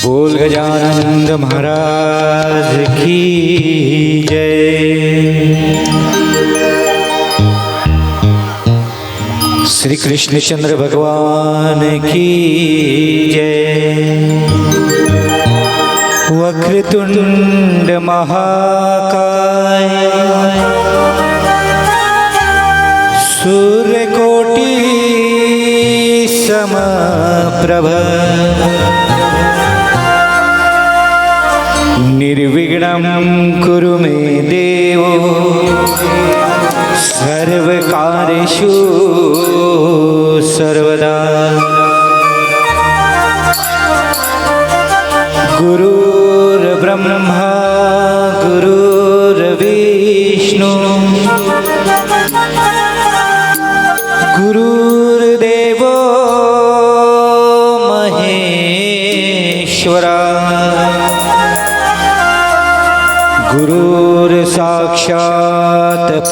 बोल गजानंद महाराज की जय। श्री कृष्णचंद्र भगवान की जय। वक्रतुंड महाकाय सूर्यकोटि समप्रभ निर्विघ्नं कुरु मे देव सर्वकार्येषु सर्वदा। गुरुर्ब्रह्मा गुरुर्विष्णु गुरुर्देवो महेश्वरा गुरुर्साक्षात्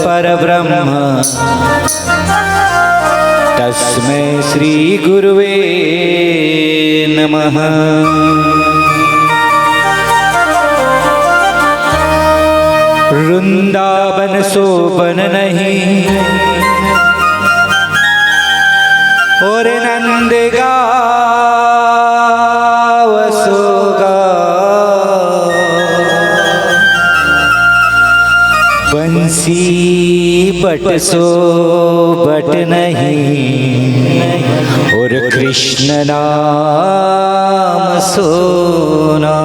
परब्रह्म तस्मै श्री गुरुवे नमः। वृंदावन सोबन नहीं और नंद गाँव सोगा बंसी बट सो बट नहीं और कृष्ण नाम सोना।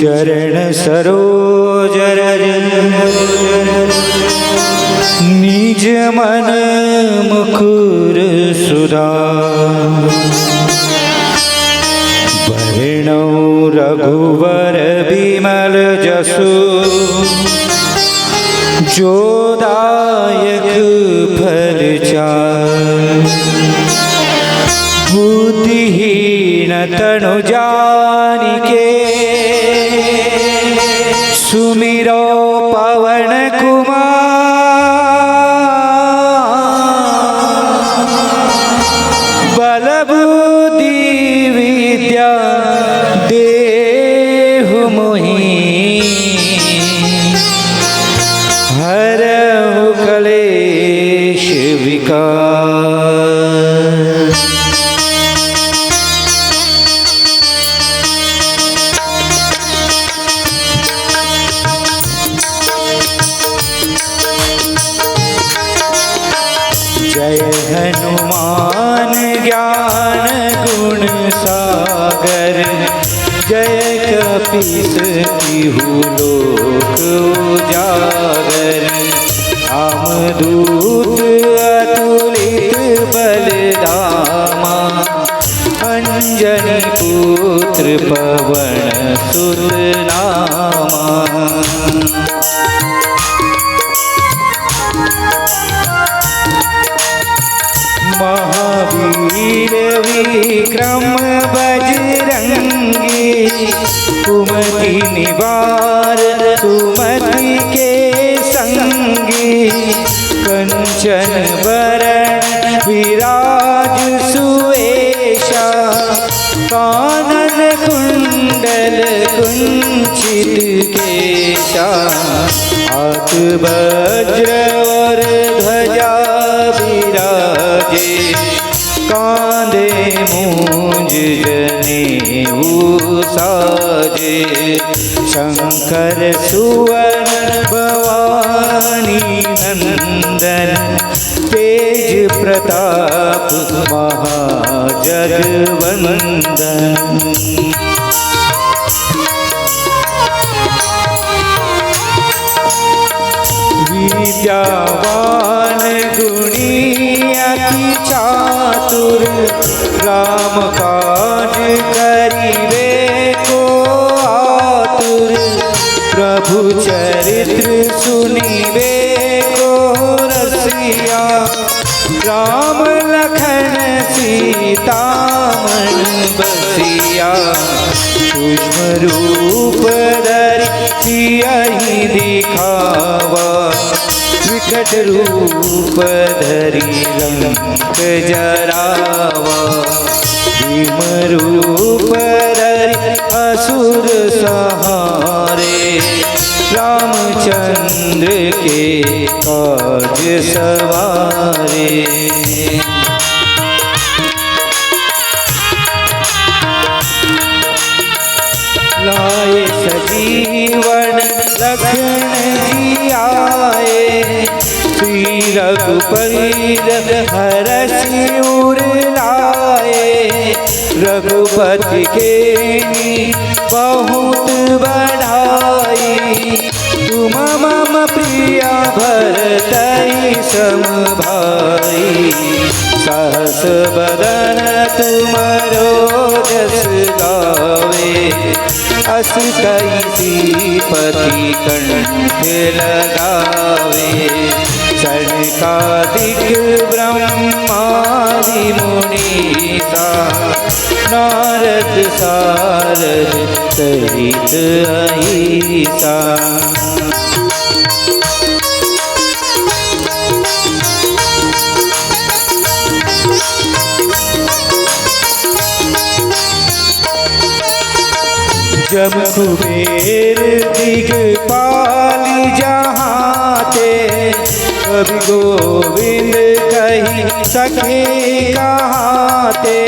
चरण सरोज रज निज मन मुकुर सुधा वर्णौ रघुवर बिमल जसु जो दायक फल चार। बुद्धिहीन तनु जानिके सुमिरो पवन कुमार। बल बुद्धि विद्या देहु मोहि हरहु क्लेश विकार। जय हनुमान ज्ञान गुण सागर जय कपीस तिहु लोक उजागर। रामदूत अतुलित बलधामा अंजनी पुत्र पवन सुत नामा। महावीर विक्रम बजरंगी कुमति निवार सुमति के संगी। कंचन बरन विराज सुवेशा कानन कुंडल कुंचित केशा। हाथ वज्र और ध्वजा विराजे कांधे मूंज जनेऊ साजे। शंकर सुवन भवानी नंदन तेज प्रताप महाजगवंदन। विद्यावान गुणी अति चातुर राम काज करिवे को आतुर। प्रभु चरित्र सुनिवे को रसिया राम लखन सीता मन बसिया, सूक्ष्म रूप धरि सियहि दिखावा, विकट रूप धरि लंक जरावा, भीम रूप धरि असुर संहारे, रामचंद्र के काज सवारे। लाए सजीवन लखन जी आए, श्री रघुपति हरषि उर लाए, रघुपति के बहुत बढ़ाई, तुम मम प्रिय भरतहि सम भाई, सहस बदन तुमरो जस गावे, अस कई श्रीपति कंठ लगावे, सनकादिक ब्रह्मादि मुनीसा, नारद सारद सहित अहिसा। जब कुबेर दिगपाल जहाँ ते, कवि गोविंद कही सके कहाँ ते,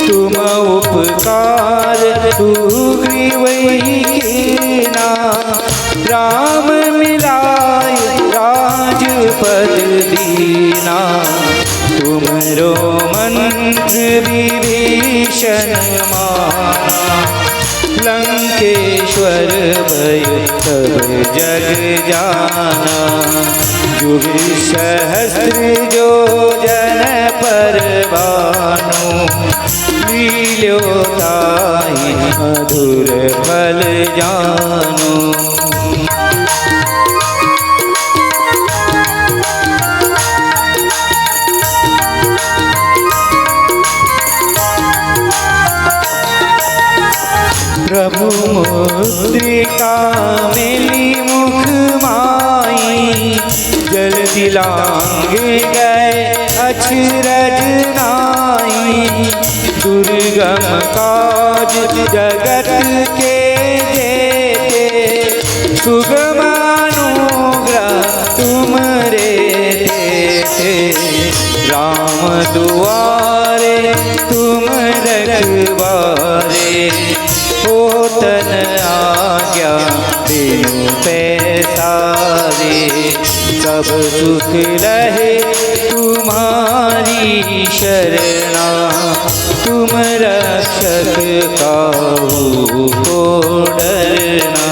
तुम उपकार सुग्रीवहि कीना, राम मिलाय राजपद दीना, तुमरो मंत्र विभीषण माना, लंकेश्वर भय सब जग जाना, युग सहस्र जो जन पर भानु, लील्यो ताहि मधुर फल जानु। प्रभु मुद्रिका मिली मुख माई, जल दिलांगे गए अचरज नाई, दुर्गम काज जगत के जेते, सुगम अनुग्रह तुमरे तेते, राम दुआरे तुम रखवारे, होतन आज्ञा बिनु पैसारे, सब सुख लहे तुम्हारी शरणा, तुम रक्षक काहू को डरना।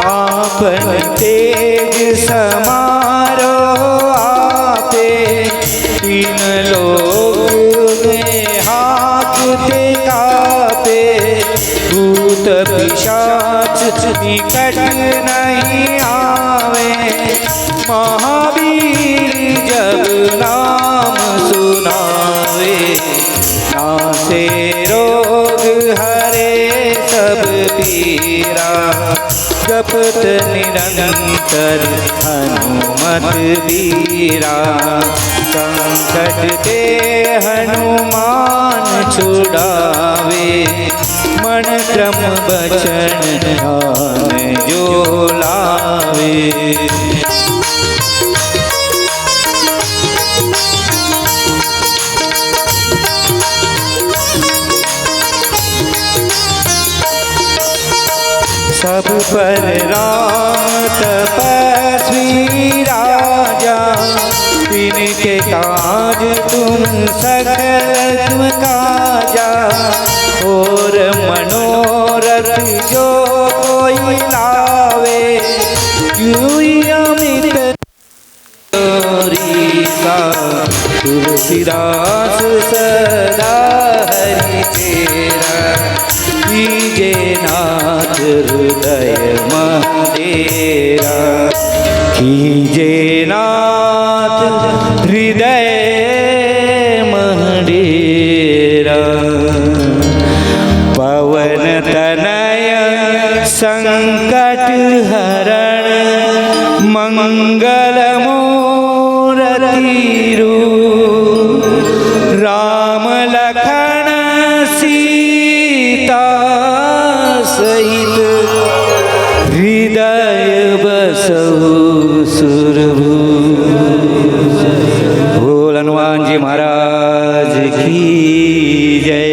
आपन तेज समारो आपे, तीन लोक में हाकते कापे, भूत पिशाच निकट नहीं आवे, महावीर जब नाम सुनावे, नासे रोग हरे सब पीरा, जपत निरंतर हनुमत वीरा, संकट ते हनुमान छुड़ावे, मन क्रम बचन ध्यान जो लावे। सब पर राम तपस्वी राजा, तिनके काज तुम सकल तुम काजा, और मनोरथ जो कोई लावे, यूं अमित तुलसीदास सदा हृदय महडेरा कीजे नाथ हृदय महडेरा पवन तनय संकट हरण मंगल मूर्ति रूप राम लखन सीता सहित हृदय बसहु सुरभूष। बोल हनुमान जी महाराज की जय।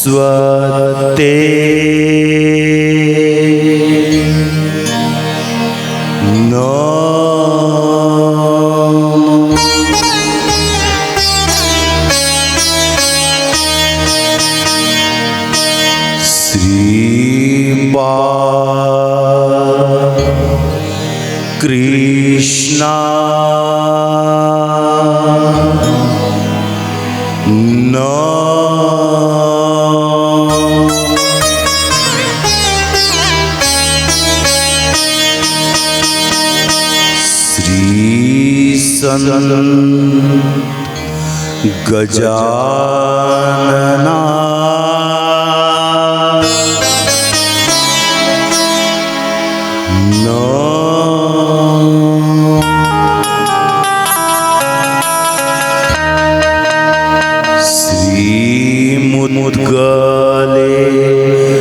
स्वते कृष्णा गजानना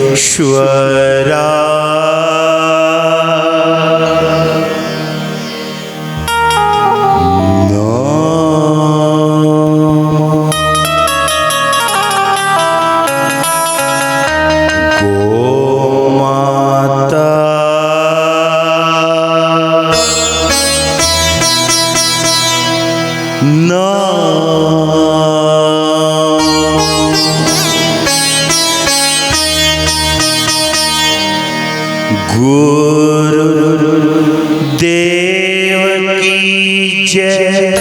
श्रीमुद्गलेश्वरा गुरुदेव की जय,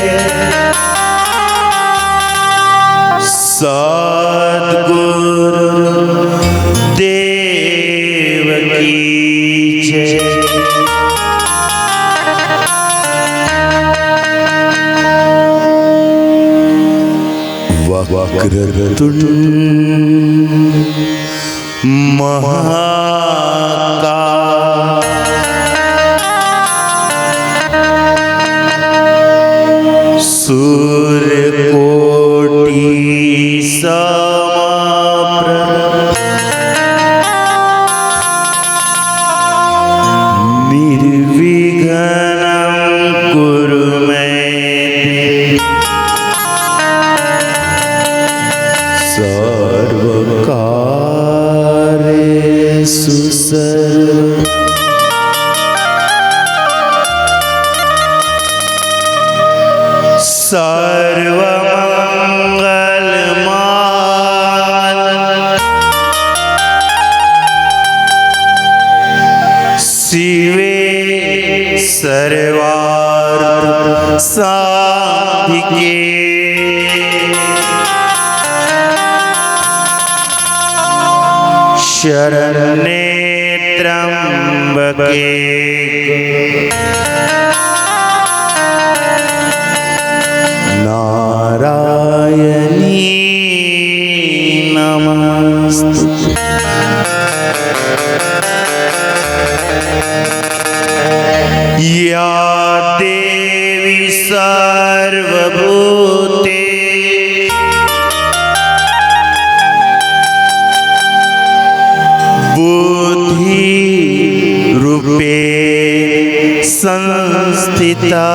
सद्गुरुदेव की जय। वक्रतुंड महाकाय, सूर्यकोटि समप्रभ, निर्विघ्नं कुरु मे सर्वकार्येषु सर्वदा। सर्वमंगलमांगल्ये शिवे सर्वार्थ साधिके शरण्ये त्र्यंबके नारायणी नमस्तुते। या देवी सर्वभूते बुद्धि रूपे संस्थिता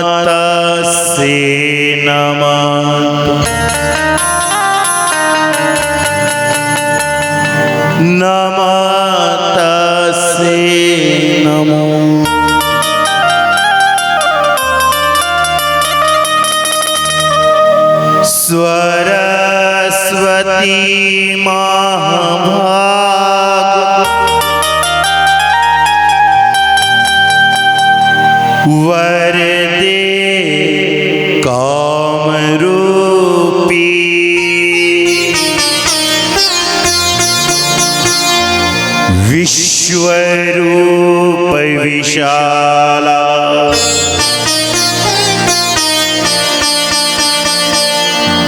नमस्तस्यै नमः नमस्तस्यै नमो। सरस्वती महाभाग वरदे कामरूपी विश्वरूप विशाला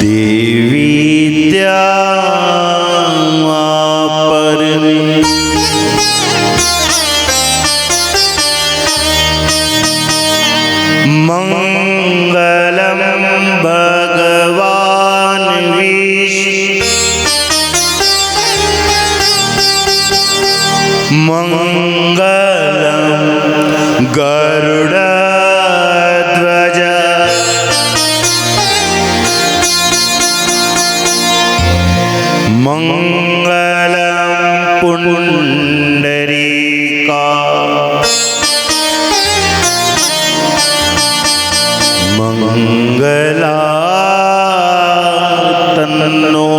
देवी द्यामापरमे मंगलम भगवान विष्णु मंगलम गरुड़ध्वज मंगलम पुंडरीका मंगलातन्नो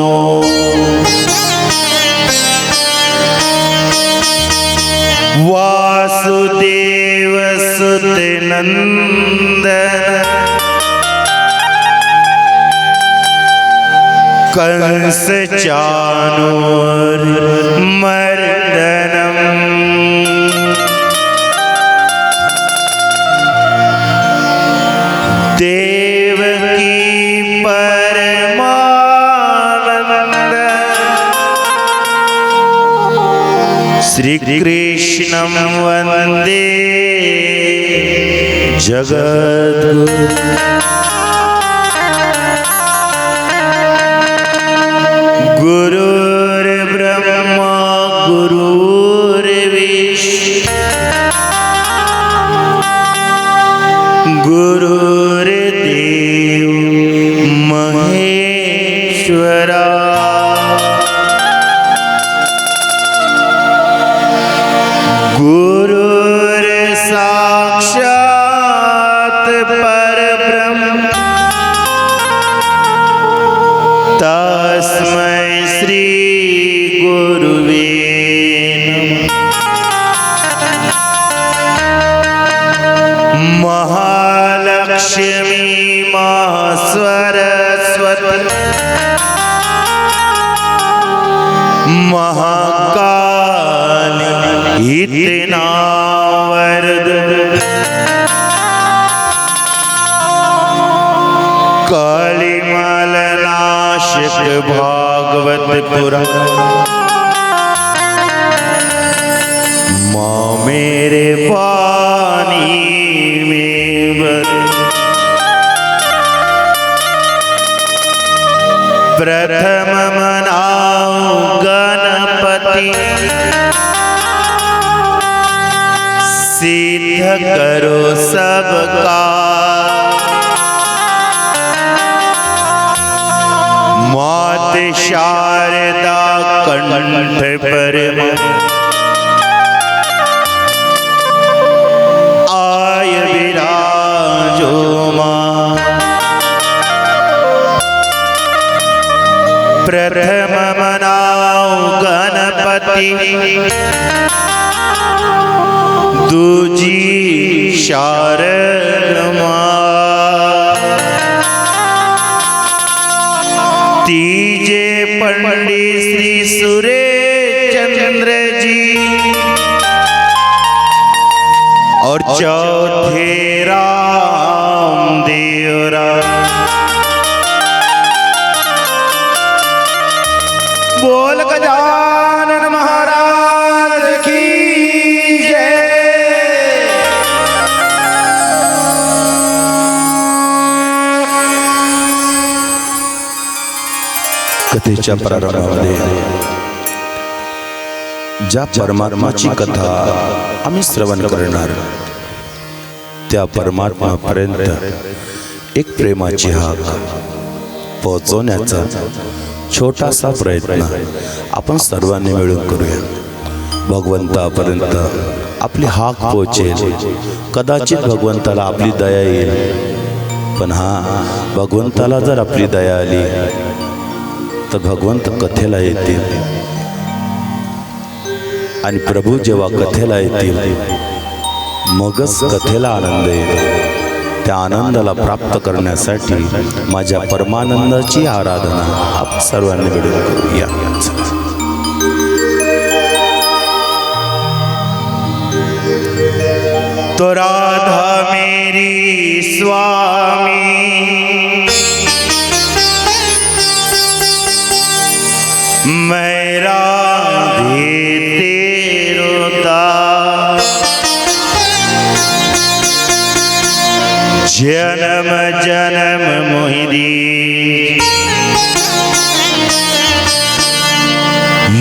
वासुदेव सुत नंदन कंस चाणूर मर्दनम देवकी परमानंद श्री कृष्णं वंदे जगद्गुरु। गुरुर्ब्रह्मा गुरुर्विष्णु गुरुर्देव महेश्वरा गुरुर्साक्षात् परब्रह्म तस्मै श्री गुरुवे नमः। महालक्ष्मी महासरस्वती महाकाली इतना वरद कालीमलनाशक भागवत पुराण माँ मेरे पानी में बर प्रथम मनाओ गणपति सिद्ध करो सबका मात शारदा कंठ पर आय विराजो मां प्रथम मनाओ गणपति दूजी शारद मां कथेच्या प्रारंभामध्ये ज्या परमात्माची कथा आम्ही श्रवण करणार त्या परमात्म्यापर्यंत एक प्रेमाची हाक पोहोचवण्याचा छोटासा प्रयत्न आपण सर्वांनी मिळून करूया. भगवंतापर्यंत आपली हाक पोहोचेल. कदाचित भगवंताला आपली दया येईल, पण भगवंताला जर आपली दया आली तर भगवंत कथेला येतील. आणि प्रभू जेव्हा कथेला येतील मगच कथेला आनंद येईल. त्या आनंदाला प्राप्त करण्यासाठी माझ्या परमानंदाची आराधना आपण सर्वांनी मिळून करूया. तो राधा मेरी स्वामी, मैं राधे तेरो दास, जन्म जन्म मोहिनी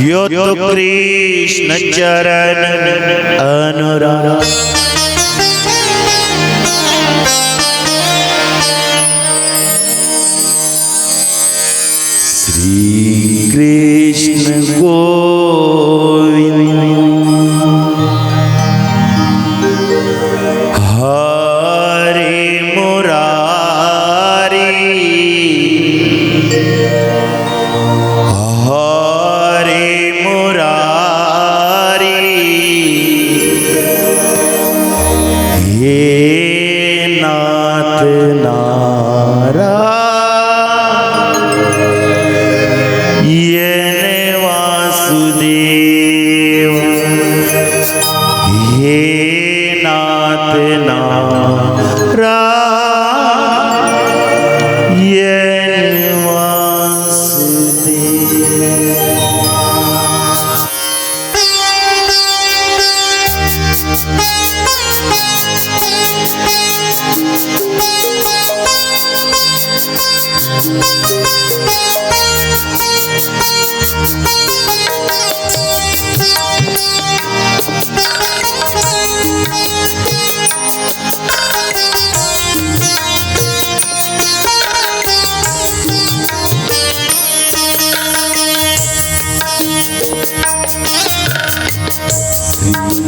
यो तो कृष्ण चरण अनुराग. श्री कृष्ण गोविंद हरे मुरारी, हरे मुरारी, हे नाथ नारायण वासुदेव, हे नाथ नारायण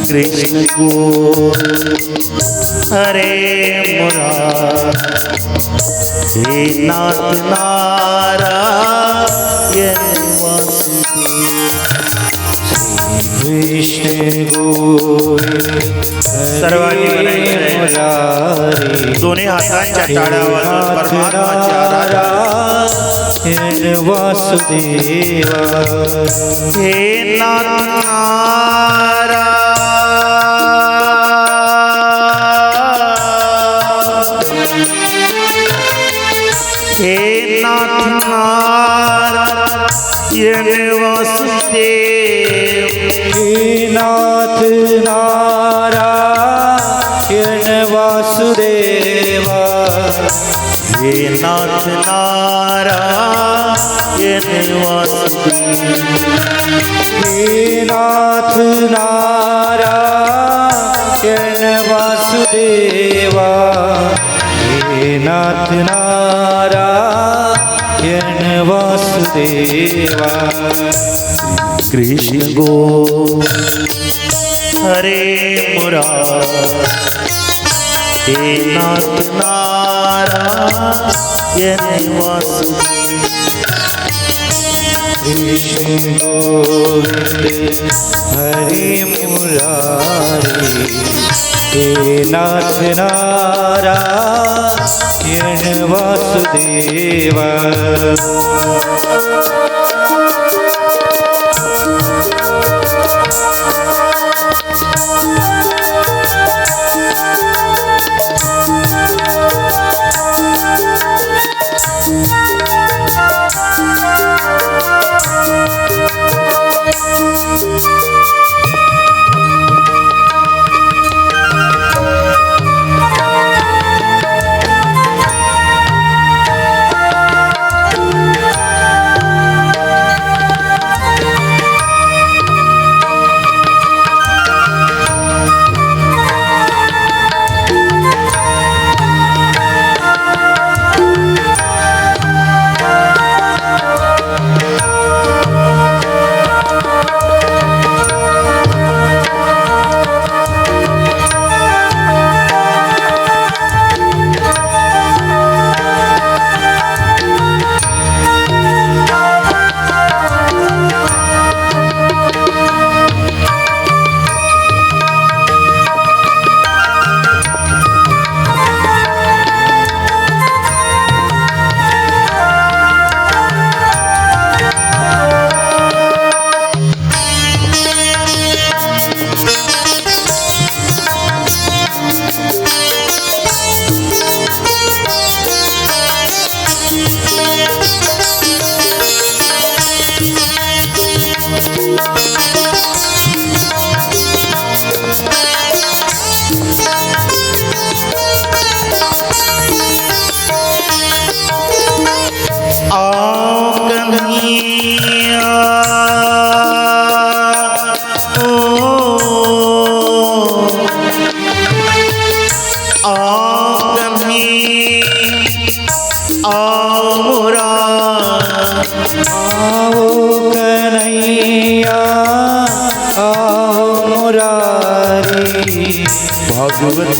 कृष्ण को हरे मुरारी, हे नाथ नारायण वासुदेव. कृष्ण गोविंद सर्वांनी म्हणायचे दोन्ही हातांच्या टाळ्या वाजवून परमात्म्याची आराधना. वासुदेवा हे नाथ नारायण, हे नाथ नारायण वासुदेव, हे नाथ नारायण वासुदेवा, हे नाथ नारायण वासुदेव, हे नाथ नारायण वासुदेवा, हे नाथ नारायण वासुदेवा. कृष्ण गो हरे मुरारी, हे नाथ नारायण वासुदेव. कृष्ण गोविंद हरे मुरारी, हे नाथ नारायण वासुदेवा.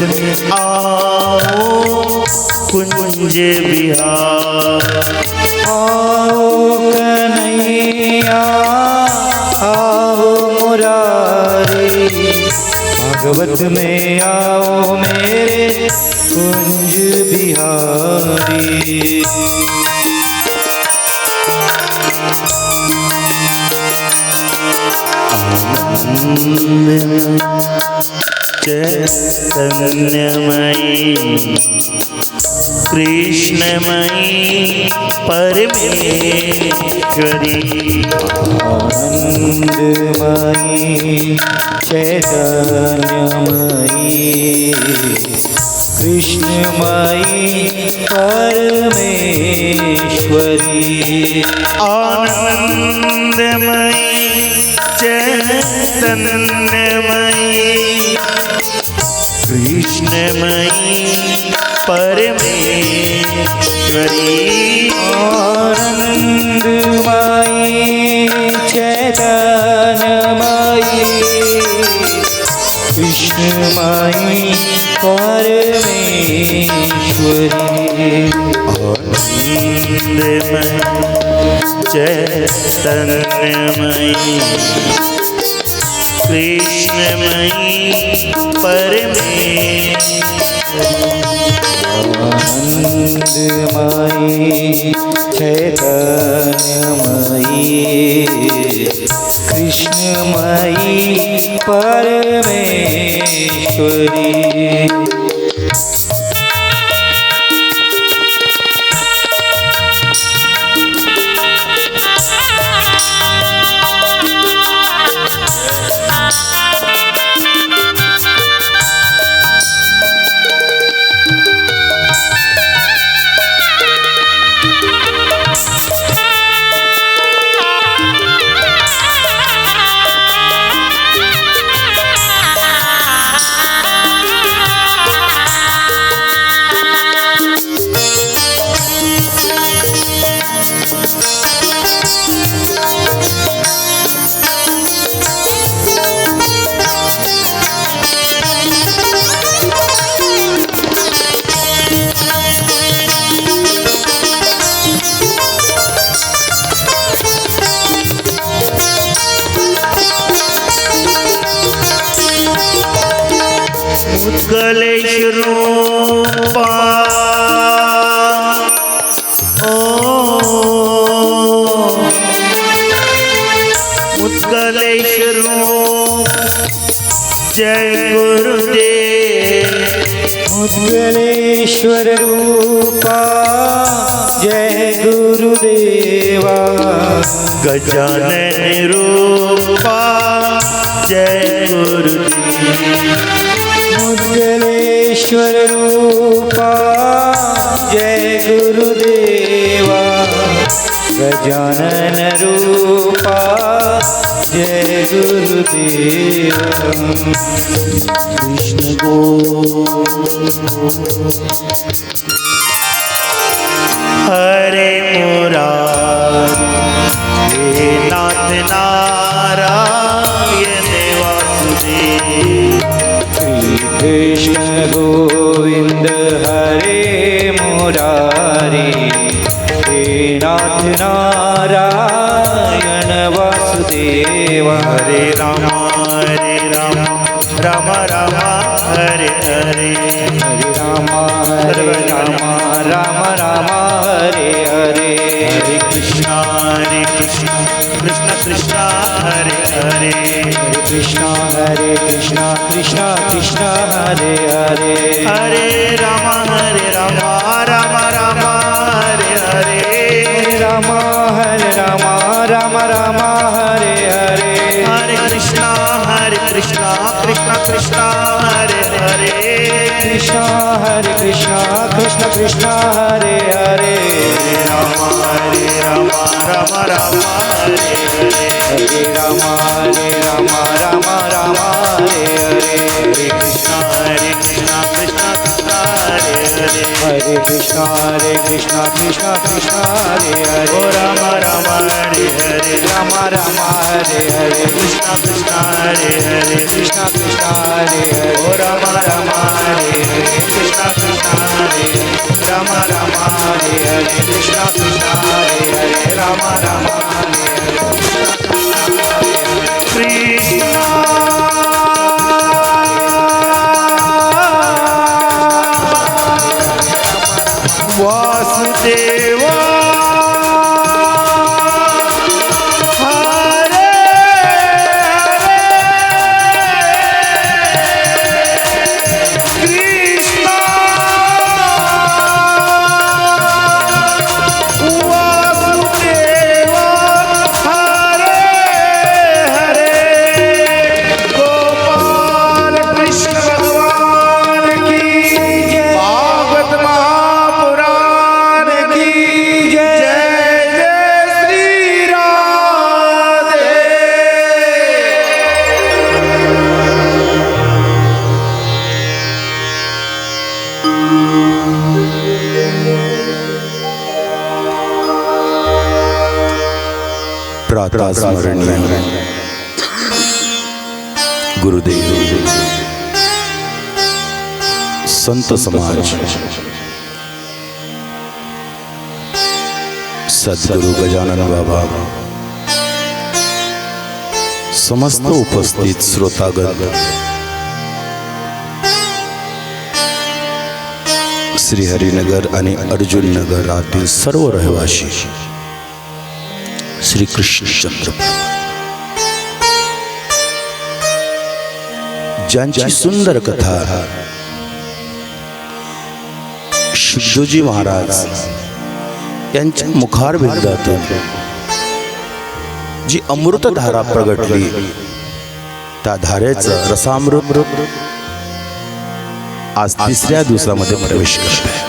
में आओ कुंज बिहार। आओ कन्हैया आओ मुरारी, भागवत में आओ मेरे कुंज बिहारी। चैतन्यमयी कृष्णमयी परमेश्वरी, आनंदमयी चैतन्यमयी कृष्णमयी परमेश्वरी। आनंदमयी चैतन्यमयी कृष्णमयी परमेश्वरी। आनंदमयी चैतन्यमयी कृष्णमयी परमेश्वरी। आनंदमयी चैतन्यमयी कृष्णमयी आनंदमयी चैतन्यमयी कृष्णमयी परमेश्वरी। उत्कलेश रूपा ओ उत्कलेश रूप जय गुरुदेव। मुद्गलेश्वर रूपा जय गुरुदेवा। गजानन रूपा जय गुरुदेव। मुद्गलेश्वर रूपा जय गुरुदेवा। गजानन रूपा जय गुरुदेवा। कृष्ण गो हरे मुरारी, हे नाथ नारायण वासुदेव। कृष्ण गोविंद हरे मुरारी, हे नाथ नारायण वासुदेव। हरे राम राम राम हरे हरे, हरे राम राम राम हरे हरे। हरे कृष्ण कृष्ण कृष्ण हरे हरे, हरे कृष्णा कृष्ण कृष्ण हरे हरे। हरे राम राम हरे हरे, हरे राम राम हरे हरे। हरे कृष्ण कृष्ण कृष्ण हरे हरे, कृष्ण कृष्ण हरे हरे। हरे राम राम हरे हरे, हरे राम राम हरे हरे। हरे कृष्ण कृष्ण कृष्ण हरे हरे, हरे कृष्णा कृष्णा कृष्णा हरे हरे ओ राम राम हरे हरे राम राम हरे हरे कृष्णा कृष्णा हरे हरे कृष्णा कृष्णा हरे हरे ओ राम राम हरे हरे कृष्णा कृष्णा हरे हरे राम राम हरे हरे कृष्णा कृष्णा हरे हरे राम राम हरे हरे कृष्णा वासुदेवा हरे कृष्णा वासुदेवा हरे गोपाल कृष्ण भगवान की भागवत महापुराण की जय जय श्री राधे। प्रातः स्मरणीय गुरुदेव संत समाज सद्गुरु गजानन बाबा समस्त उपस्थित श्रोतागण श्रीहरिनगर आणि अर्जुन नगरातील सर्व रहिवासी श्री कृष्णचंद्र ज्यांची सुंदर कथा शुद्धोजी महाराज यांच्या मुखारविंदातून जी अमृतधारा प्रगटली त्या धारेचं रसामृत आज तिसऱ्या दिवसामध्ये प्रवेश करत आहे.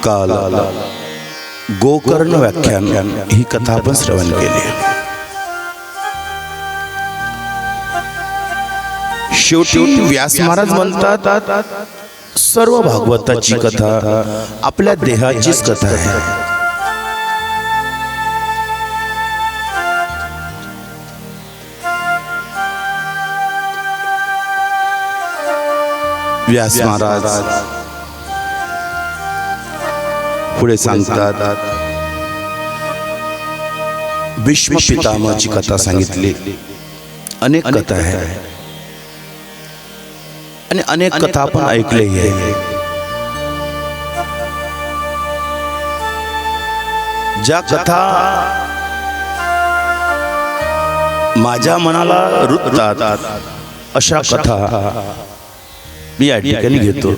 काल गोकर्ण व्याख्यान ही कथा आपण श्रवण केली. शेवटी व्यास महाराज म्हणतात सर्व भागवताची कथा आपल्या देहाचीच कथा आहे. व्यास महाराज पुढे सांगतात भीष्म पितामहाची कथा सांगितली. अनेक कथा आहे आणि अनेक कथा आपण ऐकलेही आहे. ज्या कथा माझ्या मनाला रुततात अशा कथा मी या ठिकाणी घेतो.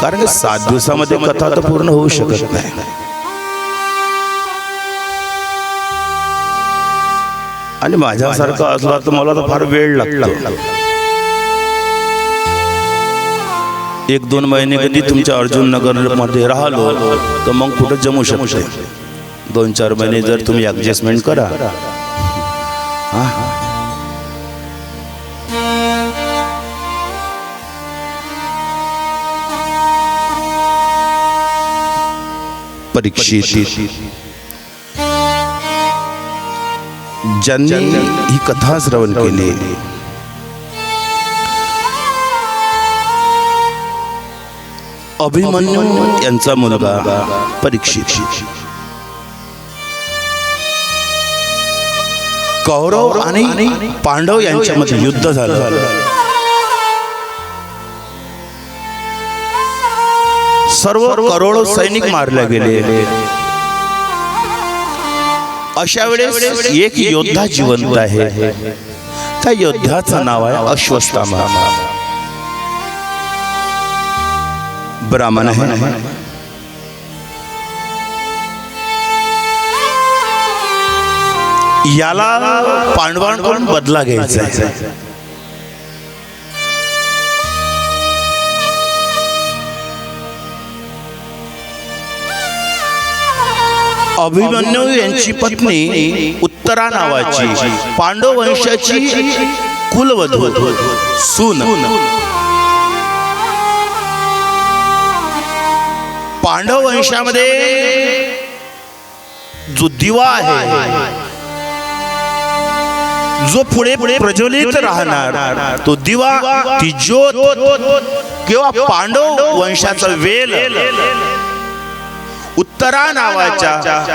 कारण 7 दिवसामध्ये कथा तर पूर्ण होऊ शकत नाही. आणि माझ्यासारखं असला तर मला तर फार वेळ लागतो. 1-2 महिने कधी तुमच्या अर्जुन नगर मध्ये राहिलो तर मग कुठं जमू शकते. 2-4 महिने जर तुम्ही ऍडजस्टमेंट करा. परीक्षित ज्यांनी ही कथा श्रवण केली अभिमन्यू यांचा मुलगा परीक्षित कौरव आणि पांडव यांच्यामध्ये युद्ध झालं. सर्व करोडो सैनिक मारले गेले. अशा वेळेस एक योद्धा जिवंत आहे. त्या योद्ध्याचं नाव आहे अश्वत्थामा. ब्राह्मण आहे. याला पांडवांकडून बदला घ्यायचा आहे. अभिमन्यू यांची पत्नी उत्तरा नावाची पांडव वंशाची कुलवधू सून. पांडव वंशामध्ये जो दिवा आहे, जो पुढे पुढे प्रज्वलित राहणार, तो दिवा, ती ज्योत किंवा पांडव वंशाचा वेल उत्तरा नावाच्या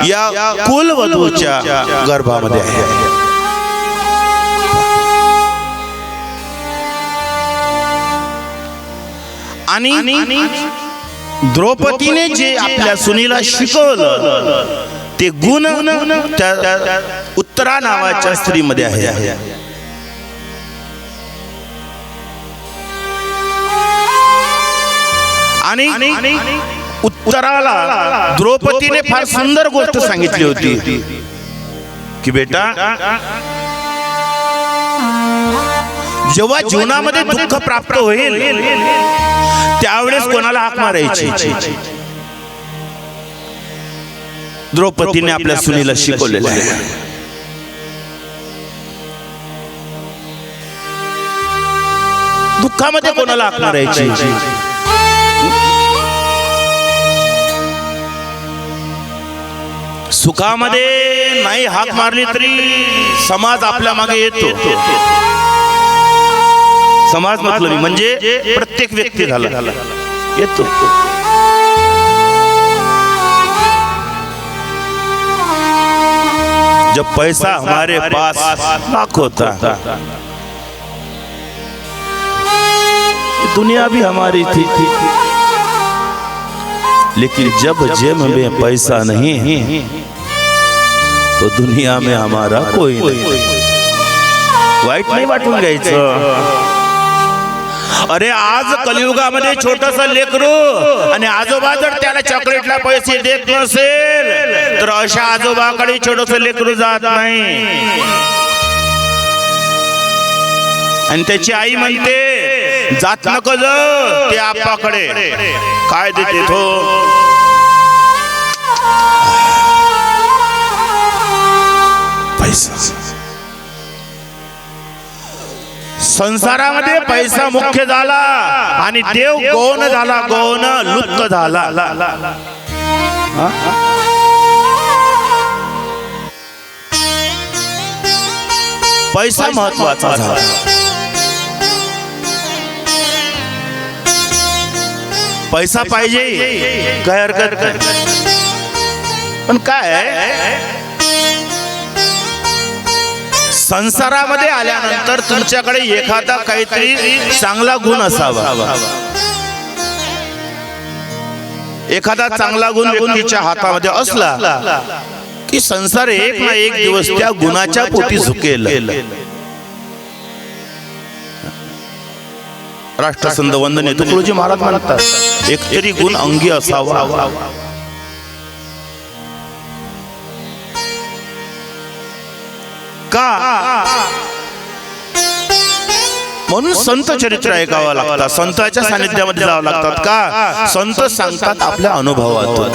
या कुलवधूच्या गर्भामध्ये आहे. आणि द्रौपदीने जे आपल्या सुनीला शिकवलं ते गुण त्या उत्तरा नावाच्या स्त्रीमध्ये आहे. आणि उत्तराला द्रौपदीने फार सुंदर गोष्ट सांगितली होती की बेटा, जेव्हा जीवनामध्ये दुःख प्राप्त होईल त्यावेळेस कोणाला हाक मारायची. द्रौपदीने आपल्या सुनीला शिकवलेलं आहे. दुःखामध्ये कोणाला हाक मारायची. सुखामध्ये नाही हाक मारली तरी समाज आपल्या मागे येतो. समाज मतलब म्हणजे प्रत्येक व्यक्ती झाला येतो. जब पैसा हमारे पास लाख होता, दुनिया भी हमारी थी, लेकिन जब जेब में पैसा नहीं तो दुनिया में हमारा कोई नहीं. वाईट नाही वाटून घ्यायचं. अरे आज कलियुगामध्ये छोटस लेकरू आणि आजोबा जर त्याला चॉकलेटला पैसे देत नसेल तर अशा आजोबाकडे छोटस लेकरू जात नाही. आणि त्याची आई म्हणते जात नको ते आप्पाकडे, काय देते तो. पैसा. संसारामध्ये पैसा मुख्य झाला आणि देव गौण झाला, गौण लुप्त झाला. पैसा महत्वाचा झाला. पैसा पाहिजे, काय हरकत नाही, पण काय संसारामध्ये आल्यानंतर तुमच्याकडे एखादा काहीतरी चांगला गुण असावा. एखादा चांगला गुण व्यक्तीच्या हातामध्ये असला की संसार एक ना एक दिवस त्या गुणाच्या पोटी झुकेल. राष्ट्रसंत वंदनीय तुकडोजी महाराज म्हणतात एक तरी गुण अंगी असावा. का म्हणून संत चरित्र ऐकावं लागतात, संतांच्या सानिध्यामध्ये जावं लागतात. का संत सांगतात आपल्या अनुभवातून.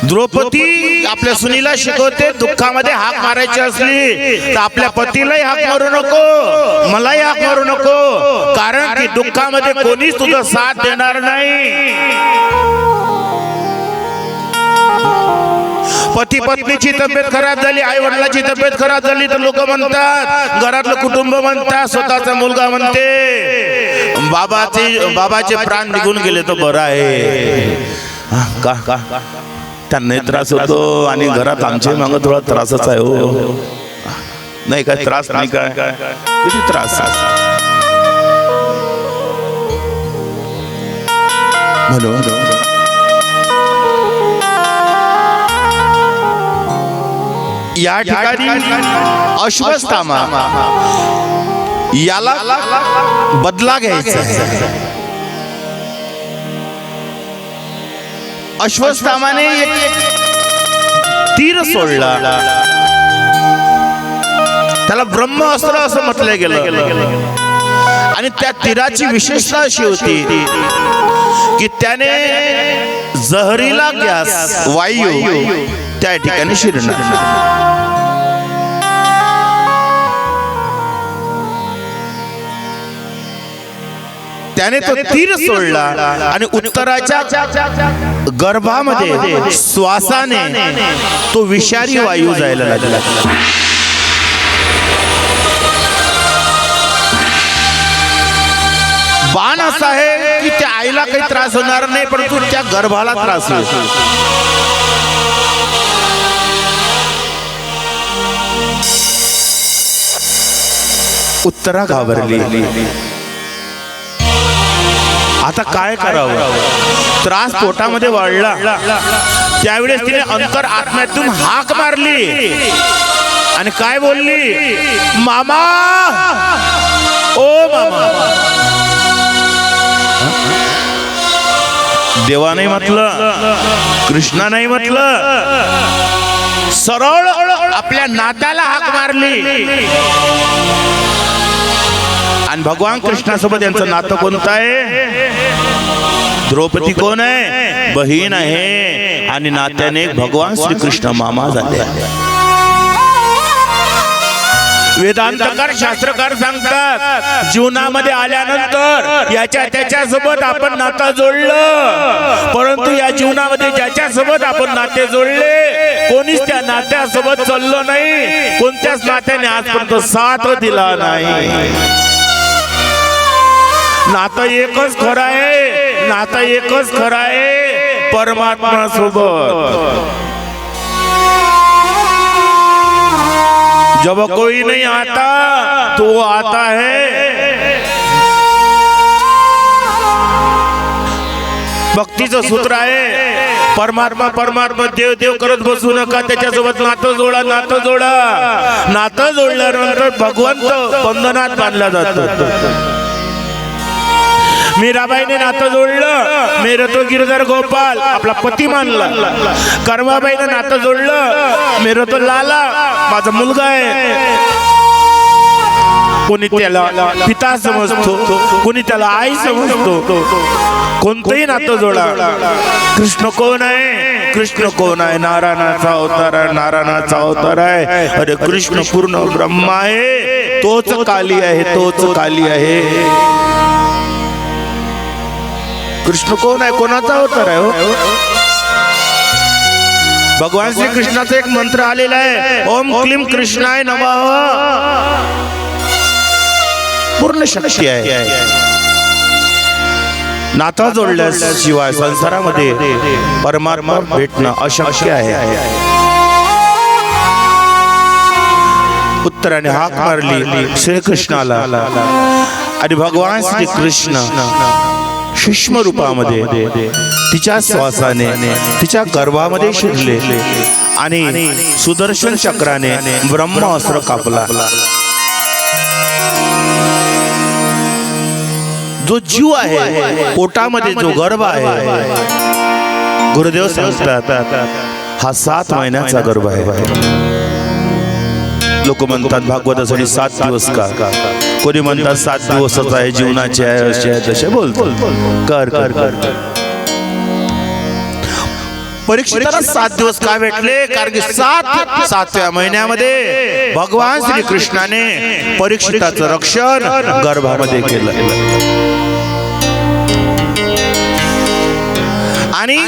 द्रौपदी आपल्या सुनीला शिकवते दुःखामध्ये हाक मारायची असली तर आपल्या पतीलाही हाक मारू नको, मलाही हाक मारू नको, कारण की दुःखामध्ये कोणीच तुझा साथ देणार नाही. पती पत्नीची तब्येत खराब झाली, आई वडिलांची तब्येत खराब झाली तर लोक म्हणतात, घरातलं कुटुंब म्हणतात, स्वतःचा मुलगा म्हणते बाबाचे प्राण निघून गेले तर बरं आहे. का त्यांनाही त्रास होतो आणि घरात आमच्या मागं थोडा त्रासच आहे. हो नाही काय त्रास नाही, काय किती त्रास. म्हणून या ठिकाणी अश्वत्थामा याला बदला घ्यायचा आहे. अश्वत्थामाने एक तीर सोडला, त्याला ब्रह्मास्त्र असं म्हटलं गेलं. आणि त्या तीराची विशेषता अशी होती की त्याने जहरीला गॅस वायू त्या ठिकाणी शिरणार. त्याने तो तीर सोडला आणि उत्तराच्या गर्भामध्ये श्वासाने तो विषारी वायू जायला लागला. बाण असा आहे की त्या आईला काही त्रास होणार नाही, परंतु त्या गर्भाला त्रास होईल. उत्तरा घाबरली. आता काय करावं? त्रास पोटामध्ये वाढला. त्यावेळेस तिने अंतर आत्म्यातून हाक मारली आणि काय बोलली? मामा, ओ मामा. देवा नाही म्हटलं, कृष्णा नाही म्हटलं, सरळ आपल्या नात्याला हाक मारली. आणि भगवान कृष्णासोबत यांचं नातं कोणतं आहे? द्रौपदी कोण आहे? बहीण आहे. आणि नात्याने भगवान श्रीकृष्ण मामा झाले. वेदांतकार शास्त्रकार सांगतात जीवनामध्ये आल्यानंतर याच्या त्याच्यासोबत आपण नातं जोडलं, परंतु या जीवनामध्ये ज्याच्यासोबत आपण नाते जोडले कोणीच त्या नात्यासोबत चाललो नाही. कोणत्याच नात्याने आजपर्यंत साथ दिला नाही. नातं एकच खरं आहे, नातं एकच खरं आहे परमात्मा सोबत. जब कोई नहीं आता तो वो आता है. भक्तीचं सूत्र आहे परमात्मा परमात्मा देव देव करत बसू नका. त्याच्यासोबत नातं जोडा, नातं जोडा. नातं जोडल्यानंतर भगवंत बंधनात बांधला जातो. मीराबाईने नातं जोडलं, मेरे तो गिरधर गोपाल आपला पती मानला. कर्माबाईने नातं जोडलं, मेरे तो लाला माझा मुलगा आहे. कोणी त्याला पिता समजतो, कोणी त्याला आई समजतो. कोणतंही नातं जोडा. कृष्ण कोण आहे? कृष्ण कोण आहे? नारायणाचा अवतार आहे, नारायणाचा अवतार आहे. अरे कृष्ण पूर्ण ब्रह्मा आहे, तोच काली आहे, तोच काली आहे. कृष्ण कोण आहे? कोणाचा अवतार आहे? हो, भगवान श्री कृष्णाचा एक मंत्र आलेला आहे, ओम क्लीम कृष्णाय नमः. पूर्ण शक्ती आहे. नाता जोडल्याशिवाय संसारामध्ये परमात्मा भेटणं अशक्य आहे. उत्तराने हाक मारली श्रीकृष्णाला आणि भगवान श्री कृष्ण सूक्ष्म रूपामध्ये तिच्या श्वासाने तिच्या गर्भामध्ये शिरले आणि सुदर्शन चक्राने ब्रह्मास्त्र कापला. जो जीव आहे पोटामध्ये, जो गर्भ आहे, गुरुदेव सांगतात हा 7 महिन्याचा गर्भ आहे. लोक म्हणतात भागवतासाठी 7 दिवस का, कोणी म्हणतात 7 दिवसच आहे, जीवनाचे आहे, असे आहे, तसे बोलतो. कर कर कर परीक्षिताला 7 दिवस का भेटले? कारण की 7व्या महिन्यामध्ये भगवान श्री कृष्णाने परीक्षिताचं रक्षण गर्भामध्ये केलं. आणि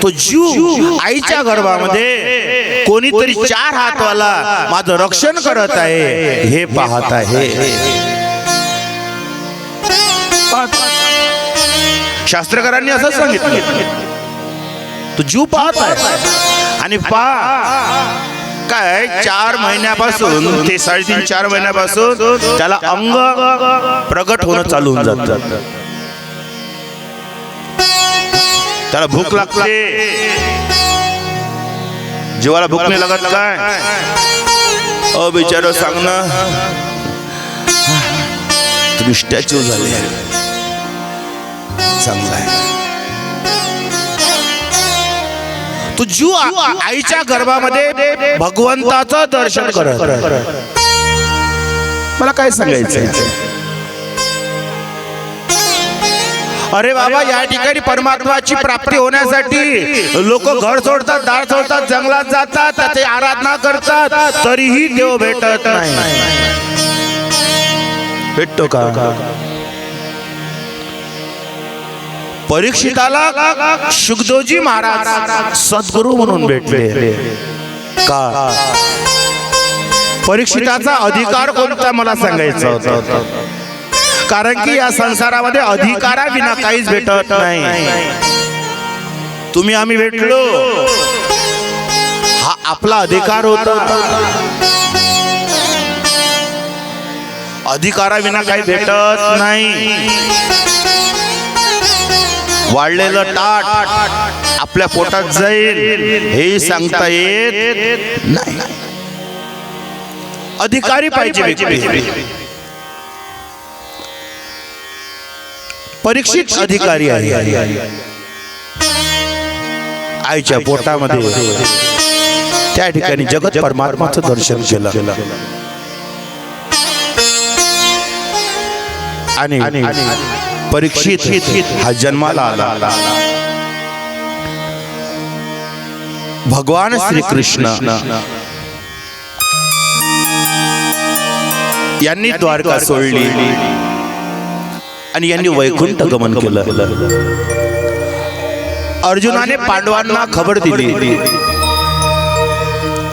तो जीव आईच्या गर्भामध्ये कोणीतरी 4 हातवाला माझं रक्षण करत आहे हे पाहत आहे. शास्त्रकारांनी असं सांगितलं, तो जीव पाहत आहे आणि काय 4 महिन्यापासून ते 3.5-4 महिन्यापासून त्याला अंग प्रगट होणं चालू होऊन जातं. त्याला भूक लागते, जीवाला भूक नाही लागत काय? अ बिचारो सांग ना, तुम्ही स्टॅच्यू झाले. चांगला आहे. तो जीव आईच्या गर्भामध्ये भगवंताचं दर्शन करत. मला काय सांगायचं? अरे बाबा, या ठिकाणी परमात्माची प्राप्ती होण्यासाठी लोक घर सोडतात, दार सोडतात, जंगलात जातात, त्याची आराधना करतात, तरीही देव भेटत नाही. भेटतो का? परीक्षिताला शुकदेवजी महाराज सद्गुरू म्हणून भेटले. का? परीक्षिताचा अधिकार कोणता मला सांगायचं होतं. कारण की या संसारामध्ये अधिकाराविना काहीच भेटत नाही. तुम्ही आम्ही भेटलो, हा आपला अधिकार होता. अधिकाराविना काही भेटत नाही. वाढलेलं ताट आपल्या पोटात जाईल हे सांगता येत नाही. अधिकारी पाहिजे व्यक्ती. परीक्षित अधिकारी आहे. आईच्या पोटामध्ये त्या ठिकाणी जगत परमात्माचं दर्शन केलं आणि परीक्षित हा जन्माला आला. भगवान श्रीकृष्ण यांनी द्वारका सोडली आणि यांनी वैकुंठ गमन केलं. अर्जुनाने पांडवांना खबर दिली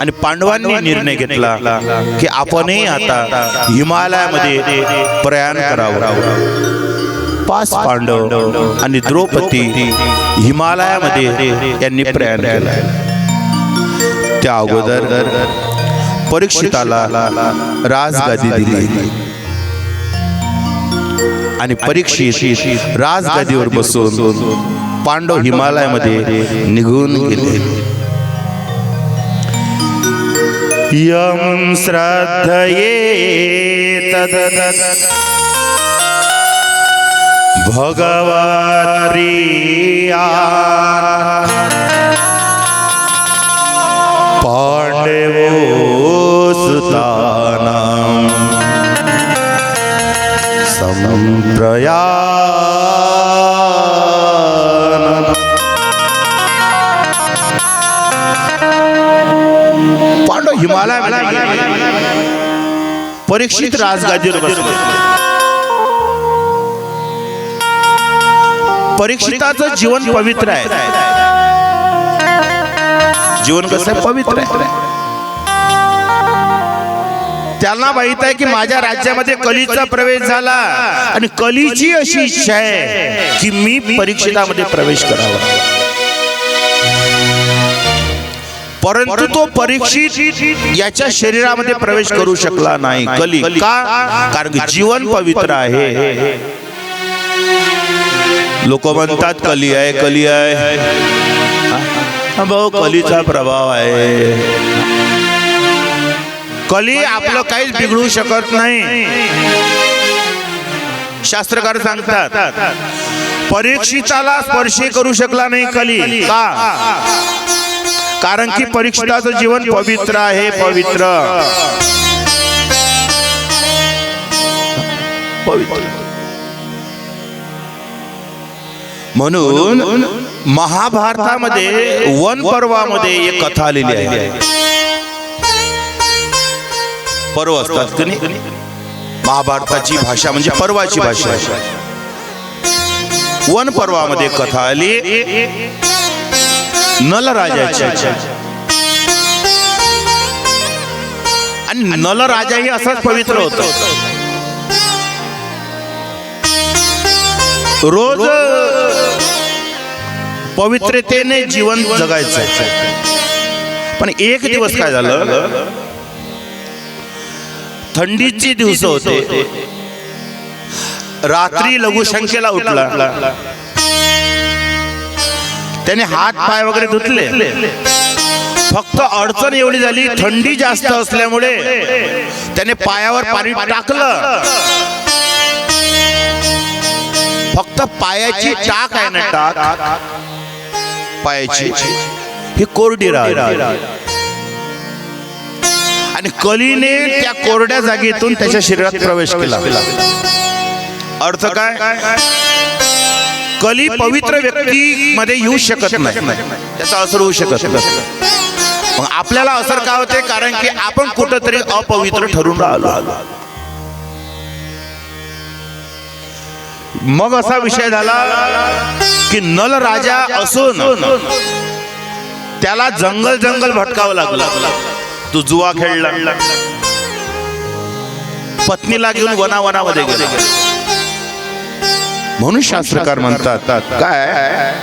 आणि पांडवांनी निर्णय घेतला की आपणही आता हिमालयामध्ये प्रयाण करावं. 5 पांडव आणि द्रौपदी हिमालयामध्ये यांनी प्रयाण केलं. त्या अगोदर परीक्षिताला राजगादी दिली आणि परीक्षित राजगादीवर बसून पांडव हिमालयामध्ये निघून गेले. यम श्रद्धये तददत भगवान पांडवो सुतानां संप्रयाण. पांडव हिमालयामध्ये परीक्षित राजगादीवर बसले. परीक्षिताचं जीवन पवित्र आहे. जीवन कसं आहे? पवित्र आहे. त्यांना माहित आहे की माझ्या राज्यामध्ये कलीचा प्रवेश झाला आणि कलीची अशी इच्छा आहे की मी परीक्षितामध्ये प्रवेश करावा. परंतु तो परीक्षित याच्या शरीरामध्ये प्रवेश करू शकला नाही. कली का? कारण की जीवन पवित्र आहे. लोक म्हणतात कली आहे, कली आहे. भाऊ, कलीचा प्रभाव आहे. कली आपलं काहीच बिघडू शकत नाही. शास्त्रकार सांगतात परीक्षिताला स्पर्श करू शकला नाही कली. का? कारण की परीक्षिताचं जीवन पवित्र आहे. पवित्र म्हणून महाभारतामध्ये वन पर्वामध्ये एक कथा आलेली आहे. पर्व असतात की नाही? महाभारताची भाषा म्हणजे पर्वाची भाषा. वन पर्वामध्ये कथा आली नलराजाची. आणि नलराजाही असाच पवित्र होता. रोज पवित्रतेने जीवन जगायचं. पण एक दिवस काय झालं, थंडीची दिवस होते. रात्री लघुशंकेला उठला. त्याने हात पाय वगैरे धुतले. फक्त अडचण एवढी झाली, थंडी जास्त असल्यामुळे त्याने पायावर पाणी टाकलं. फक्त पायाची टाक आहे ना, टाक पायाची ही कोरडी राहिली आणि कलीने त्या कोरड्या जागेतून त्याच्या शरीरात प्रवेश केला. अर्थ काय? कली पवित्र व्यक्ती मध्ये येऊ शकत नाही, त्याचा असर होऊ शकत नाही. मग आपल्याला असर का होते? कारण की आपण कुठंतरी अपवित्र ठरून राहिलो. मग असा विषय झाला की नल राजा असून त्याला जंगल जंगल भटकावं लागलं. तू जुवा खेळला, पत्नीला घेऊन वनावनामध्ये गेला. म्हणून शास्त्रकार म्हणतात काय,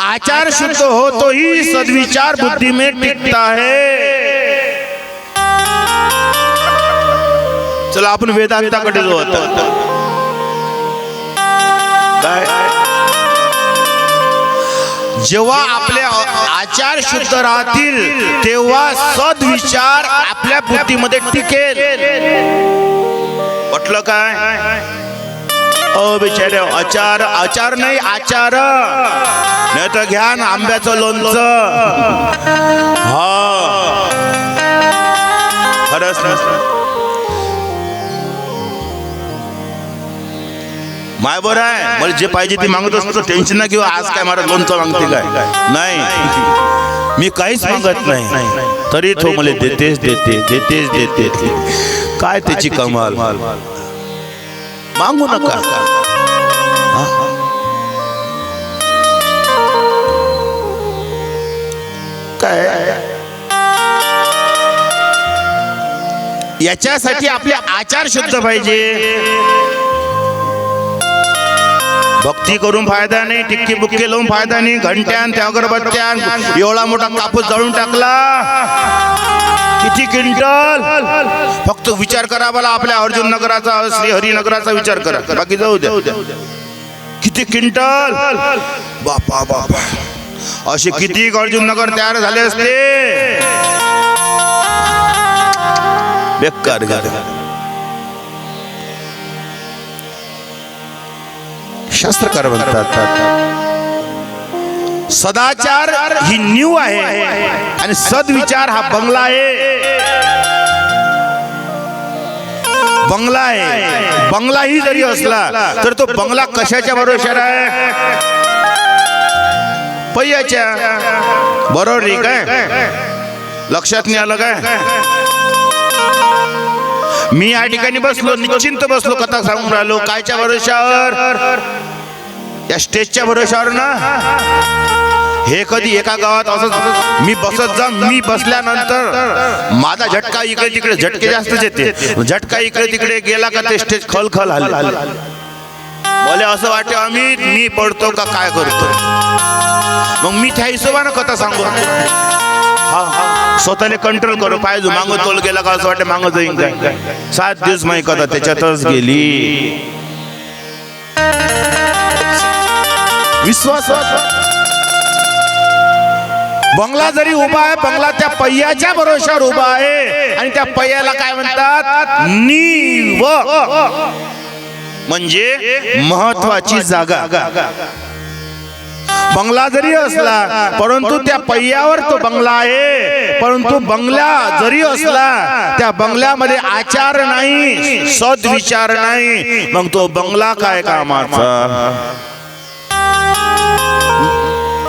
आचार शुद्ध हो तो ही सद्विचार बुद्धि में टिकता है. चला आपण वेदांताकडे जो होता काय, जेव्हा आपले आचार शुद्ध राहतील तेव्हा सद्विचार आपल्या बुद्धीमध्ये टिकेल. म्हटलं काय, बिचारे आचार नाही आचार, नाही तर घ्या ना आंब्याचं लोणचं. हा खरंच ना, माय बरं आहे, मला जे पाहिजे ते मागत असतो. टेन्शन ना किंवा आज काय मला लोणचं मागते काय, नाही मी काहीच मागत नाही तरी तो मला देतेच देते. काय त्याची कमाल, मागू नका. काय याच्यासाठी आपले आचार शुद्ध पाहिजे. भक्ती करून फायदा नाही, टिक्की बुक्की लावून फायदा नाही, घंट्यान त्या अगरबत्त्यान एवढा मोठा कापूस जळून टाकला. किती क्विंटल, फक्त विचार करा मला आपल्या अर्जुन नगराचा, श्री हरिनगराचा विचार करा, बाकी जाऊ द्या. किती क्विंटल, बापा बापा, असे किती अर्जुन नगर तयार झाले असते. बेकार शास्त्रकार म्हणतात सदाचार ही नीव आहे आणि सद्विचार हा बंगला आहे. बंगलाही जरी असला तर तो बंगला कशाच्या भरोश्यावर आहे? पैयाच्या. बरोबर नाही काय? लक्षात नाही आलं काय? मी या ठिकाणी बसलो, निश्चिंत बसलो, कथा सांगून राहिलो. कायच्या भरोश्यावर? या स्टेजच्या भरोश्यावर ना. हे कधी एका गावात असं मी बसत जा, मी बसल्यानंतर माझा झटका इकडे तिकडे, झटके जास्तच येते, झटका इकडे तिकडे गेला का ते स्टेज खलखल हल्ला. मला असं वाटतं अमित मी पडतो का काय करतो. मग मी त्या हिशोबानं कथा सांगू, स्वतःने कंट्रोल करू. पाहिजे मागं तोल गेला का असं वाटतं मागं जाईन काय. 7 दिवस माही कथा त्याच्यातच गेली. विश्वास. बंगला जरी उभा आहे, बंगला त्या पैयाच्या भरोश्यावर उभा आहे आणि त्या पैयाला काय म्हणतात? नीव, म्हणजे महत्वाची जागा. बंगला जरी असला परंतु त्या पैयावर तो बंगला आहे, परंतु बंगला जरी असला त्या बंगल्यामध्ये आचार नाही, सद्विचार नाही, मग तो बंगला काय कामाचा?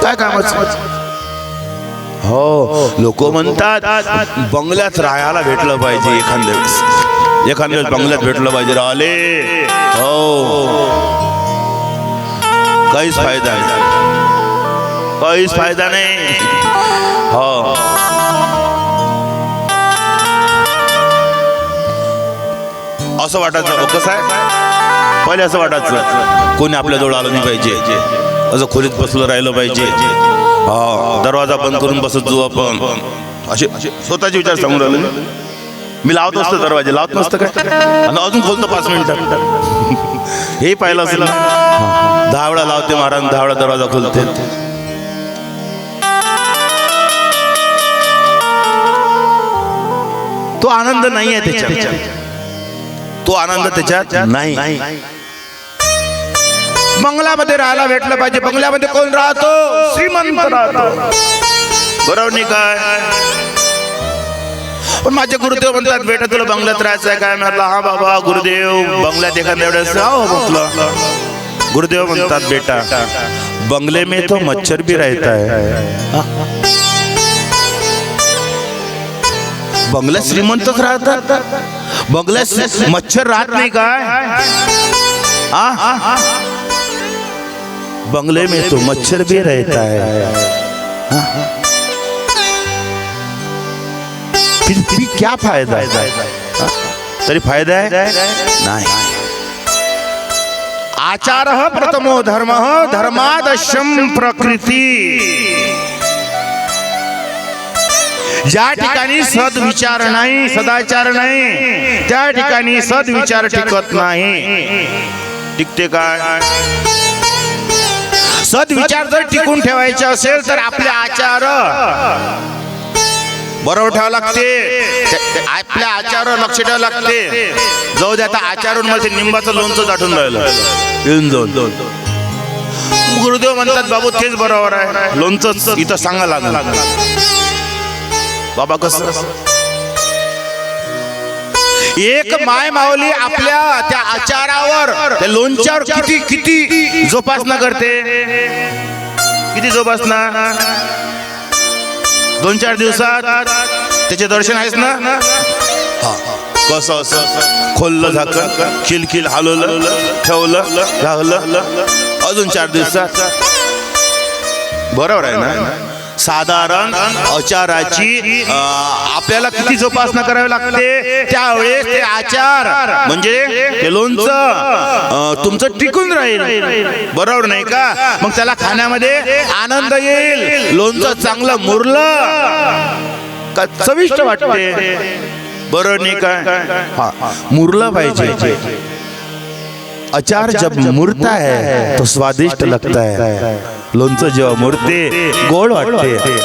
काय कामाचं? हो, लोक म्हणतात बंगल्यात राहायला भेटलं पाहिजे, एखाद्या वेळेस बंगल्यात भेटलं पाहिजे, राहिले. हो, काहीच फायदा नाही, काहीच फायदा नाही. हो, असं वाटायचं. कसं आहे, पहिले असं वाटायचं कोणी आपल्या जवळ आलं नाही पाहिजे, असं खोलीत बसलं राहिलं पाहिजे. हा, दरवाजा बंद करून बसत जाऊ आपण, असे स्वतःचे विचार सांगून राहिले. मी लावत असतो दरवाजे, लावत नसतं काय, आणि अजून खोलतो 5 मिनिटात. हे पाहिलं असेल, 10 वेळा लावते महाराज, 10 वेळा दरवाजा खोलते. तो आनंद नाही आहे त्याच्यात, तो आनंद त्याच्यात नाही. बंगल्यामध्ये राहायला भेटलं पाहिजे. बंगल्यामध्ये कोण राहतो? श्रीमंत राहतो, बरोबर नाही काय? पण माझे गुरुदेव म्हणतात बेटा तुला बंगल्यात राहायचं आहे काय? म्हटलं हा बाबा गुरुदेव, बंगल्यात एखाद्या वेळेस म्हटलं गुरुदेव म्हणतात बेटा बंगले में तो मच्छर भी रहता है, बंगल्यात श्रीमंतच राहतात, बंगल्यात मच्छर राहत नाही काय? बंगले में तो मच्छर भी रहता है, फिर क्या फायदा है? तरी फायदा आहे नाही. आचार प्रथमो धर्म धर्मादशम प्रकृती. ज्या ठिकाणी सद्विचार नाही, सदाचार नाही, त्या ठिकाणी सद्विचार टिकत नाही. टिकते काय? सद्विचार जर टिकून ठेवायचे असेल तर आपले आचार बरोबर ठेवावं लागते, आपल्या आचारावर लक्ष ठेवावं लागते. जाऊ दे आता आचारून मला ते निंबाचं लोणचं दाटून राहिलं येऊन जाऊन. गुरुदेव म्हणतात बाबू तेच बरोबर आहे, लोणचं इथं सांगा लागलं. बाबा कसं? एक माय माऊली आपल्या त्या आचारावर त्या लोणच्यावर किती किती जोपासना करते, किती जोपासना. 2-4 दिवसात त्याचे दर्शन आहेस ना. कसं असं खोललं झाकण, खिलखिल हलवलं ठेवलं घाललं, अजून 4 दिवसात. बरोबर आहे ना. साधारण आचाराची आपल्याला किती जोपासना करावी लागते, त्यावेळेस ते आचार म्हणजे ते लोणचं तुमचं टिकून राहील. बरोबर नाही का? मग त्याला खाण्यामध्ये आनंद येईल. लोणचं चांगलं मुरलं का चविष्ट वाटते. बरोबर नाही का? मुरलं पाहिजे. अचार जब मुरता है तो स्वादिष्ट लगता है. लोणचं जेव्हा मुरते गोड वाटते.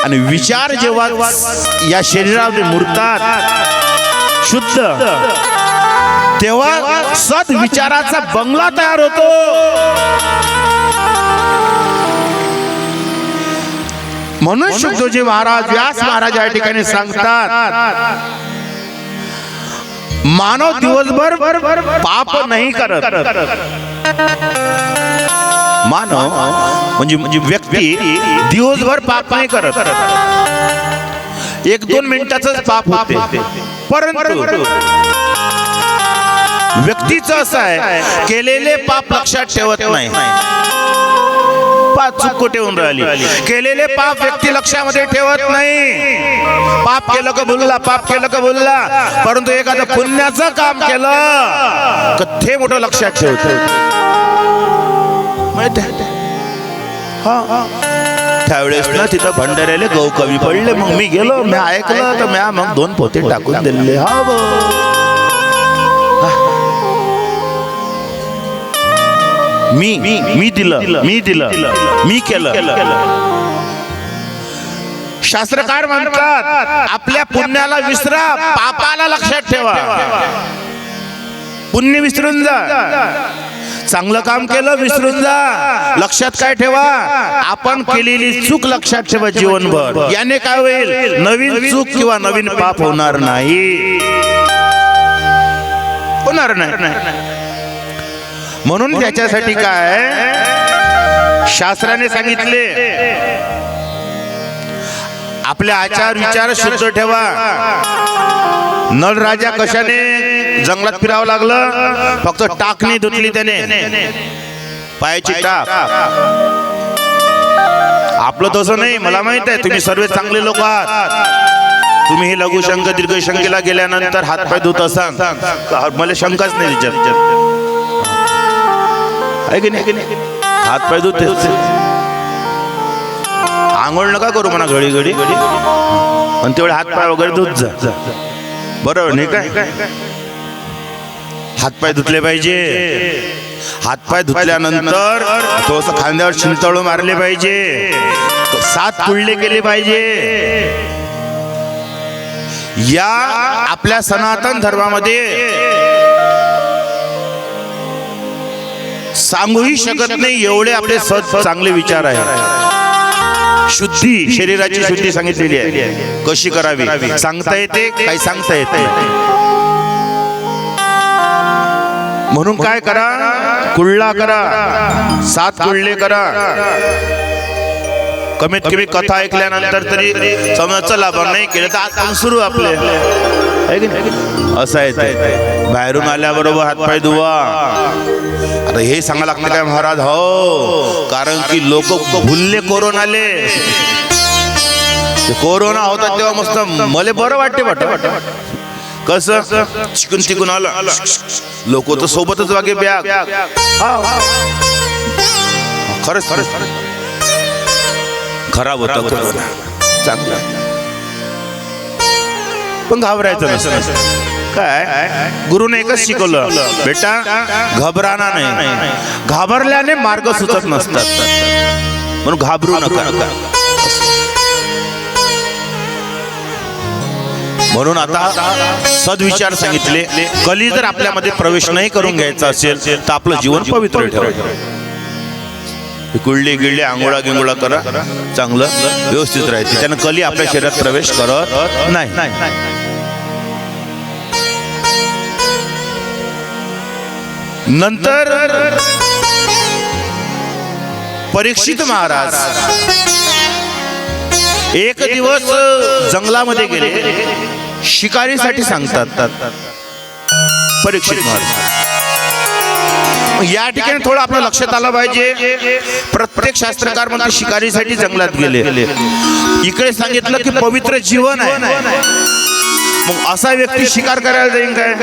आणि विचार जेव्हा या शरीरामध्ये मुरतात शुद्ध, तेव्हा सद्विचाराचा बंगला तयार होतो. म्हणून शुद्धोजी महाराज, व्यास महाराज या ठिकाणी सांगतात मानव दिवसभर पाप नाही करत. मानव म्हणजे व्यक्ती दिवसभर पाप नाही करत, 1-2 मिनिटाचंच पाप होते. परंतु व्यक्तीचं असं आहे, केलेले पाप लक्षात ठेवत नाही. पाप चुक ठेवून राहिली, केलेले पाप व्यक्ती लक्षामध्ये ठेवत नाही. पाप केलं का बोलला, पाप केलं का बोलला. परंतु एखादं पुण्याचं काम केलं का ते मोठं लक्षात ठेवतो. त्यावेळेस ना तिथं भंडाऱ्याला गौ कवी पडले. मग मी गेलो, मी ऐकलं तर म्या मग 2 पोते टाकून दिले. मी दिलं, मी केलं. शास्त्रकार म्हणतात आपल्या पुण्याला विसरा, पापाला लक्षात ठेवा. पुण्य विसरून जा, चांगलं काम केलं विसरून जा. लक्षात काय ठेवा, आपण केलेली चूक लक्षात ठेवा जीवनभर. याने काय होईल, नवीन चूक किंवा नवीन पाप होणार नाही. म्हणून त्याच्यासाठी काय शास्त्राने सांगितले, आपले आचार विचार शुद्ध ठेवा. नळ राजा कशाने जंगलात फिरावं लागलं, फक्त टाकणी धुतली त्याने, पायाची टाक. आपलं तसं नाही. मला माहित आहे तुम्ही सर्व चांगले लोक आहात. तुम्ही ही लघुशंक दीर्घशंकेला गेल्यानंतर हातपाय धुत असाल, मला शंकाच नाही त्याच्यात. हातपाय धुते, आंघोळ नका करू म्हणा घडी घडी, आणि तेवढे हातपाय वगैरे धुत जा. बरोबर नाही काय? हातपाय धुतले पाहिजे. हातपाय धुतल्यानंतर थोडस खांद्यावर शिंतळू मारले पाहिजे, 7 कुळले केले पाहिजे. या आपल्या सनातन धर्मामध्ये सांगूही शकत नाही एवढे आपले चांगले विचार आहेत. शुद्धी, शरीराची शुद्धी सांगितलेली आहे. कशी करावी सांगता येते, काही सांगता येते. म्हणून काय करा, कुळला करा, 7 कुळले करा. कमीत कमी कथा ऐकल्यानंतर तरी समज चला पण नाही केलं तर आज सुरू आपले आहे की नाही? असं आहे ते. बाहेरून आल्याबरोबर हातपाय धुवा. आता हे सांगा लागतं काय महाराज? हो, कारण की लोक भुलले कोरोनाले. कोरोना होता तेव्हा मस्त मला बरं वाटते कसं चिकून चिकून आलं, लोक तर सोबतच वागे बॅग. खरंच खराब होता कोरोना, चांगला पण घाबरायचं नसतं. काय गुरुने एकच शिकवलं, बेटा घबराना नाही, घाबरल्याने मार्ग सुचत नसतात, म्हणून घाबरू नका. म्हणून आता सद्विचार सांगितले. कली जर आपल्यामध्ये प्रवेश नाही करून घ्यायचा असेल तर आपलं जीवन पवित्र ठेवायचं. गुळली गिळली आंघोळा गिंगोळा करा, चांगलं व्यवस्थित राहायचं, त्यानं कली आपल्या शरीरात प्रवेश करत नाही. नंतर परीक्षित महाराज एक दिवस जंगलामध्ये गेले, शिकारीसाठी सांगतात परीक्षित महाराज. या ठिकाणी थोडं आपलं लक्षात आलं पाहिजे, प्रत्येक शास्त्रकार म्हणतात शिकारीसाठी जंगलात गेले. इकडे सांगितलं की पवित्र जीवन आहे. मग असा व्यक्ती शिकार करायला जाईन काय?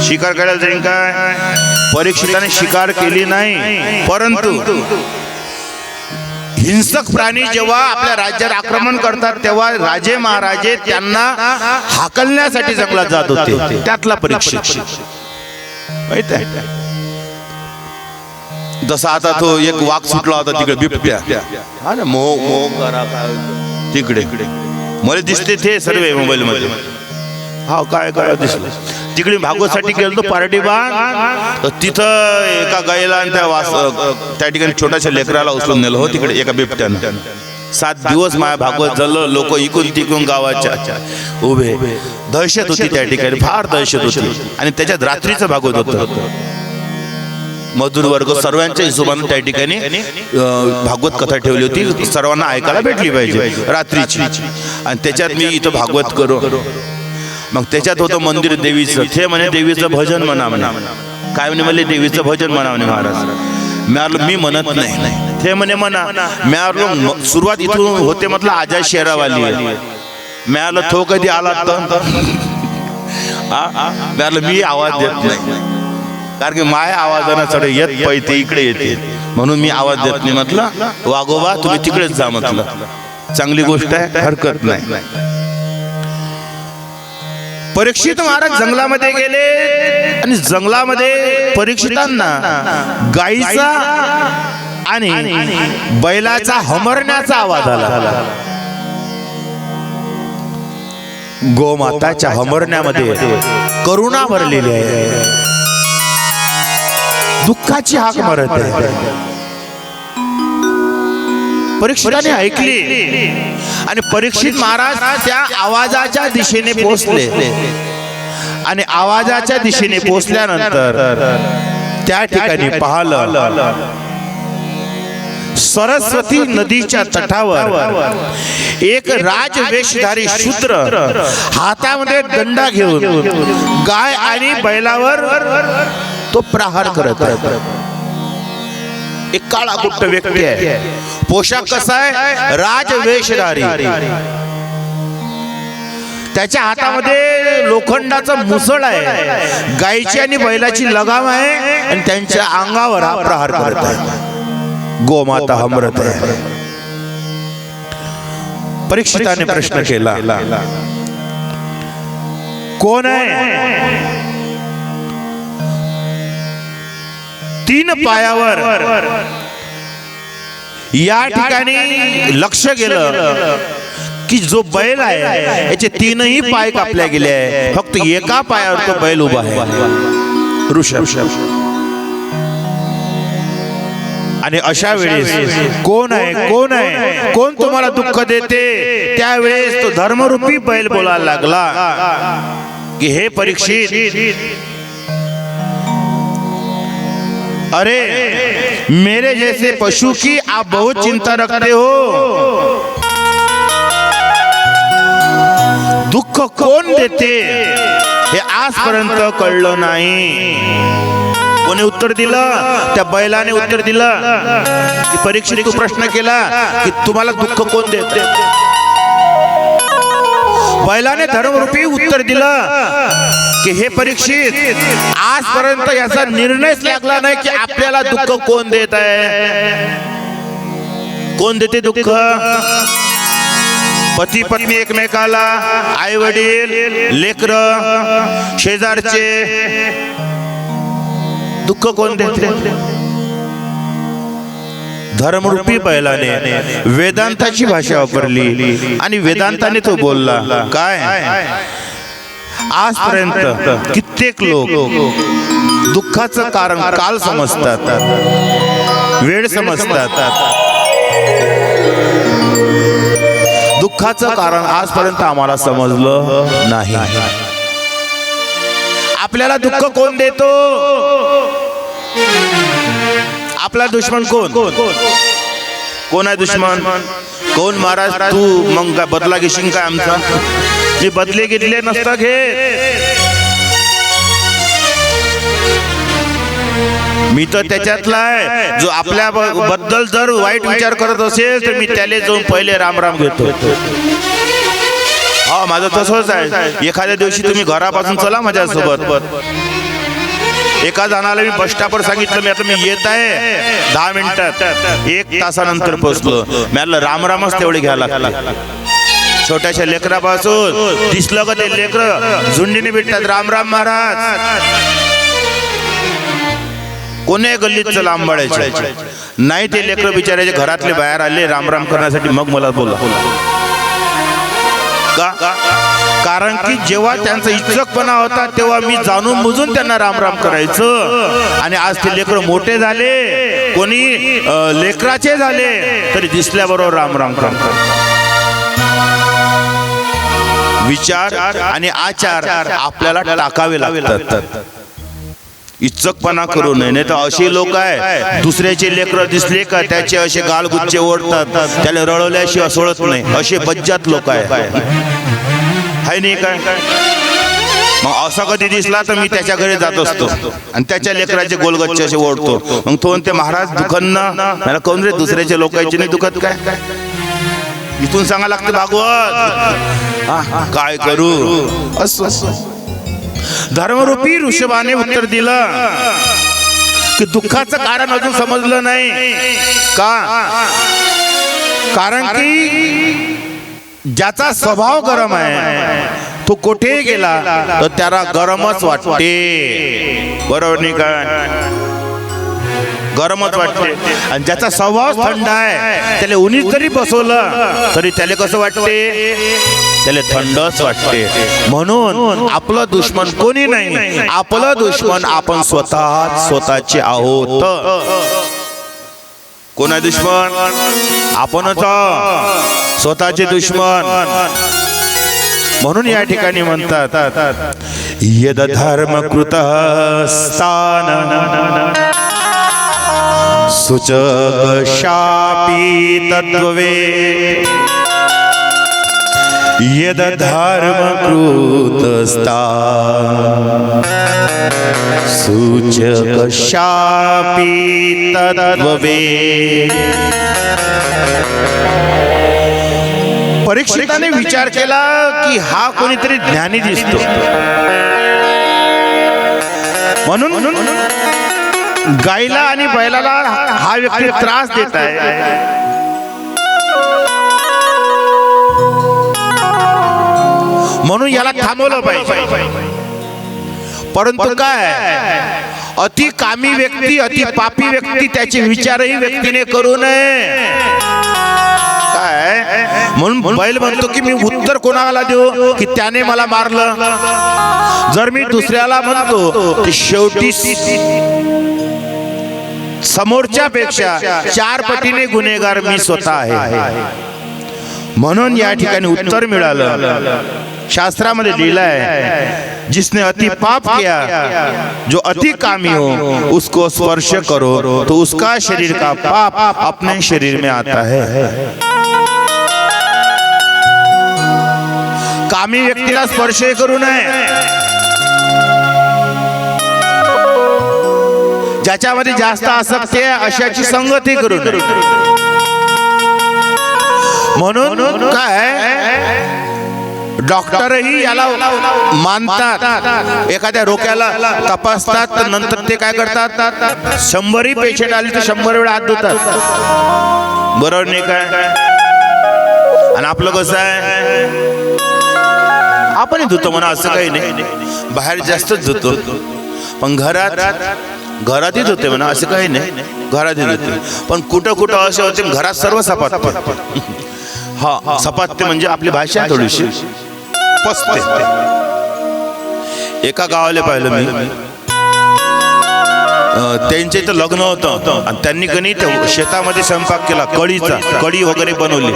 शिकार करायला जाईन काय? परीक्षिताने शिकार केली नाही, परंतु हिंसक प्राणी जेव्हा आपल्या राज्यावर आक्रमण करतात तेव्हा राजे महाराजे त्यांना हाकलण्यासाठी जंगलात जात होते. त्यातला परीक्षित माहित आहे. जसा आता तो एक वाघ सुटला होता तिकडे, बिबट्या तिकडे मला दिसते ते सर्व मोबाईल मध्ये. हा काय काय दिसलं तिकडे. भागवतसाठी गेलो पार्टी बांध, तिथं एका गायला आणि त्या ठिकाणी छोट्याशा लेकराला उचलून नेलं हो तिकडे एका बिबट्यानं. 7 दिवस माया भागवत झालं. लोक इकून तिकून गावाच्या उभे. दहशत होती त्या ठिकाणी, फार दहशत होती. आणि त्याच्यात रात्रीचं भागवत होतं. मजूर वर्ग सर्वांच्या हिशोबाने त्या ठिकाणी भागवत कथा ठेवली होती, सर्वांना ऐकायला भेटली पाहिजे रात्रीची. आणि त्याच्यात मी इथं भागवत करू. मग त्याच्यात होतं मंदिर देवीचं. ते म्हणे देवीचं भजन म्हणा म्हणा. काय म्हणे मला देवीचं भजन म्हणा म्हणे महाराज. मी म्हणत नाही. ते म्हणे म्हणा. मी सुरुवात इथून होते म्हटलं आजा शेरावाली. मी तो कधी आला तर मी आवाज देत नाही, कारण की माया आवाजानं चढ येत पैते इकडे येते, म्हणून मी आवाज देत नाही. म्हटलं वागोबा तुम्ही तिकडेच जा म्हटलं, चांगली गोष्ट आहे, हरकत नाही. परीक्षित महाराज जंगलामध्ये गेले आणि जंगलामध्ये परीक्षितांना गाईचा आणि बैलाचा हमरण्याचा आवाज आला. गोमाताच्या हमरण्यामध्ये करुणा भरलेली आहे, दुःखाची हाक मारत आहे. परीक्षिताने ऐकली आणि परीक्षित महाराज त्या आवाजाच्या दिशेने पोहोचले. आणि आवाजाच्या दिशेने पोहोचल्यानंतर त्या ठिकाणी पाहिलं सरस्वती नदीच्या तटावर एक राजवेशधारी शूद्र हातामध्ये दंडा घेऊन गाय आणि बैलावर तो प्रहार करत आहे. एक काळा कुट्ट व्यक्ती आहे. पोशाख कसा आहे? राजवेशधारी. त्याच्या हातामध्ये लोखंडाचं मुसळ आहे, गायची आणि बैलाची लगाम आहे आणि त्यांच्या अंगावर हा प्रहार करत आहे. गोमाता हमरत आहे. परीक्षिताने प्रश्न केला, कोण आहे? 3 पायावर या ठिकाणी लक्ष गेलं की जो बैल आहे याचे 3ही पाय कापले गेले आहे, फक्त एका पायावर तो बैल उभा आहे, ऋषभ. आणि अशा वेळेस कोण आहे, कोण आहे, कोण तुम्हाला दुःख देते? त्यावेळेस तो धर्मरूपी बैल बोलायला लागला की हे परीक्षित, अरे मेरे जैसे पशु की आप बहुत चिंता रखते हो, दुःख कोण देते हे आजपर्यंत कळलं नाही. कोणी उत्तर दिलं? त्या बैलाने उत्तर दिलं की परीक्षित तू प्रश्न केला की तुम्हाला दुःख कोण देते. बैलाने धर्मरूपी उत्तर दिलं की हे परीक्षित, आजपर्यंत याचा निर्णयच लागला नाही की आपल्याला दुःख कोण देत आहे. कोण देते दुःख? पती पत्नी एकमेकाला, आई वडील, लेकर, शेजारचे. दुःख कोण देते? धर्मरूपी बैलाने वेदांताची भाषा वापरली आणि वेदांताने तो बोलला काय? आजपर्यंत कित्येक लोक दुःखाचं कारण काल समजतात, वेळ समजतात. दुःखाचं कारण आजपर्यंत आम्हाला समजलं नाही. आपल्याला दुःख कोण देतो? आपला दुश्मन कोण? कोण आहे दुश्मन? कोण? महाराज तू मग काय बदला घेशील काय आमचा? मी बदले घेतले नसता घेत. मी तर त्याच्यातला आहे जो आपल्या बद्दल जर वाईट विचार करत असेल तर मी त्याला जाऊन पहिले राम राम घेतो. हा माझं तसंच आहे. एखाद्या दिवशी तुम्ही घरापासून चला माझ्यासोबत. एका जणाला मी बस स्टॉपवर सांगितलं मी येत आहे 10 मिनिटात, 1 तासानंतर पोहोचलो. मी रामरामच तेवढे घ्यायला लागले. छोट्याशा लेकरापासून दिसलं का ते लेकर झुंडीने भेटतात राम राम महाराज. कोणी गल्लीत चला आंबाळ्याचे नाही. ते लेकर बिचाराचे घरातले बाहेर आले राम राम करण्यासाठी. मग मला बोला का? कारण की जेव्हा त्यांचा इच्छुकपणा होता तेव्हा मी जाणून बुजून त्यांना राम राम करायचं. आणि आज ते लेकर मोठे झाले, कोणी लेकराचे झाले तरी दिसल्याबरोबर राम राम करतात. विचार आणि आचार आपल्याला टाकावे लागतात. इच्छुकपणा करू नये. नाही तर असे लोक आहे दुसऱ्याचे लेकर दिसले का त्याचे असे गालगुच्चे ओढतात, त्याला रळवल्याशिवाय सोडत नाही. असे बज्जात लोक आहे नाही काय? मग असं कधी दिसला तर मी त्याच्या घरी जात असतो आणि त्याच्या लेकराचे गोलगच्चे असे ओढतो. मग तो म्हणते महाराज दुखन ना. मला कोण रे? दुसऱ्याच्या लोकांचे नाही दुखत काय? इथून सांगा लागते भागवत. काय करू? असं धर्मरूपी ऋषभाने उत्तर दिलं की दुःखाचं कारण अजून समजलं नाही का? कारण की ज्याचा स्वभाव गरम आहे तो कुठे गेला तर त्याला गरमच वाटते. बरोबर नाही का? गरमच वाटते. आणि ज्याचा स्वभाव थंड आहे त्याला उन्हीत जरी बसवलं तरी त्याला कसं वाटते? त्याला थंडच वाटते. म्हणून आपलं दुश्मन कोणी नाही, आपलं दुश्मन आपण स्वतःचे आहोत. कोण आहे दुश्मन? आपणच स्वतःचे दुश्मन. म्हणून या ठिकाणी म्हणतात यद धर्म कृत स्थान सुचक शापी तत्वे. यद धर्म कृत स्थान सूचक शापी तत्वे. परीक्षिताने विचार केला की हा कोणीतरी ज्ञानी दिसतो. म्हणून गायला आणि बैलाला हा व्यक्ती त्रास देत आहे. म्हणून याला थांबवलं पाहिजे. परंतु काय, अति कामी व्यक्ती, अति पापी व्यक्ती त्याचे विचारही व्यक्तीने करू नये. काय म्हणून बैल म्हणतो की मी उत्तर कोणाला देऊ की त्याने मला मारलं. जर मी दुसऱ्याला म्हणतो तर शेवटी समोरच्या पेक्षा 4 पटीने गुन्हेगार मी स्वतः आहे. म्हणून या ठिकाणी उत्तर मिळालं. शास्त्रामध्ये लिहिलं है, जिसने अति पाप किया, जो अति कामी हो उसको स्पर्श करो तो उसका शरीर का पाप अपने शरीर में आता है. कामी व्यक्तीला स्पर्श करू नये. ज्याच्यामध्ये जास्त आसक्ती आहे अशाची संगती करू नये. म्हणून काय डॉक्टरही याला मानतात. एखाद्या रोग्याला तपासतात तर नंतर ते काय करतात, 100 पेशंट आले तर 100 वेळा हात धुतात. बरोबर नाही काय? आणि आपलं कसं आहे, आपणही धुतो म्हणा, असं काही नाही. बाहेर जास्तच धुतो, पण घरातही धुते म्हणा, असं काही नाही. घरातही धुते, पण कुठं कुठं असे होते घरात सर्व सपाटते. हा, सपाटते म्हणजे आपली भाषा थोडीशी पसते. एका गावाला पाहिलं मी, त्यांच्या इथं लग्न होतं आणि त्यांनी कणी शेतामध्ये स्वयंपाक केला, कढी वगैरे बनवली.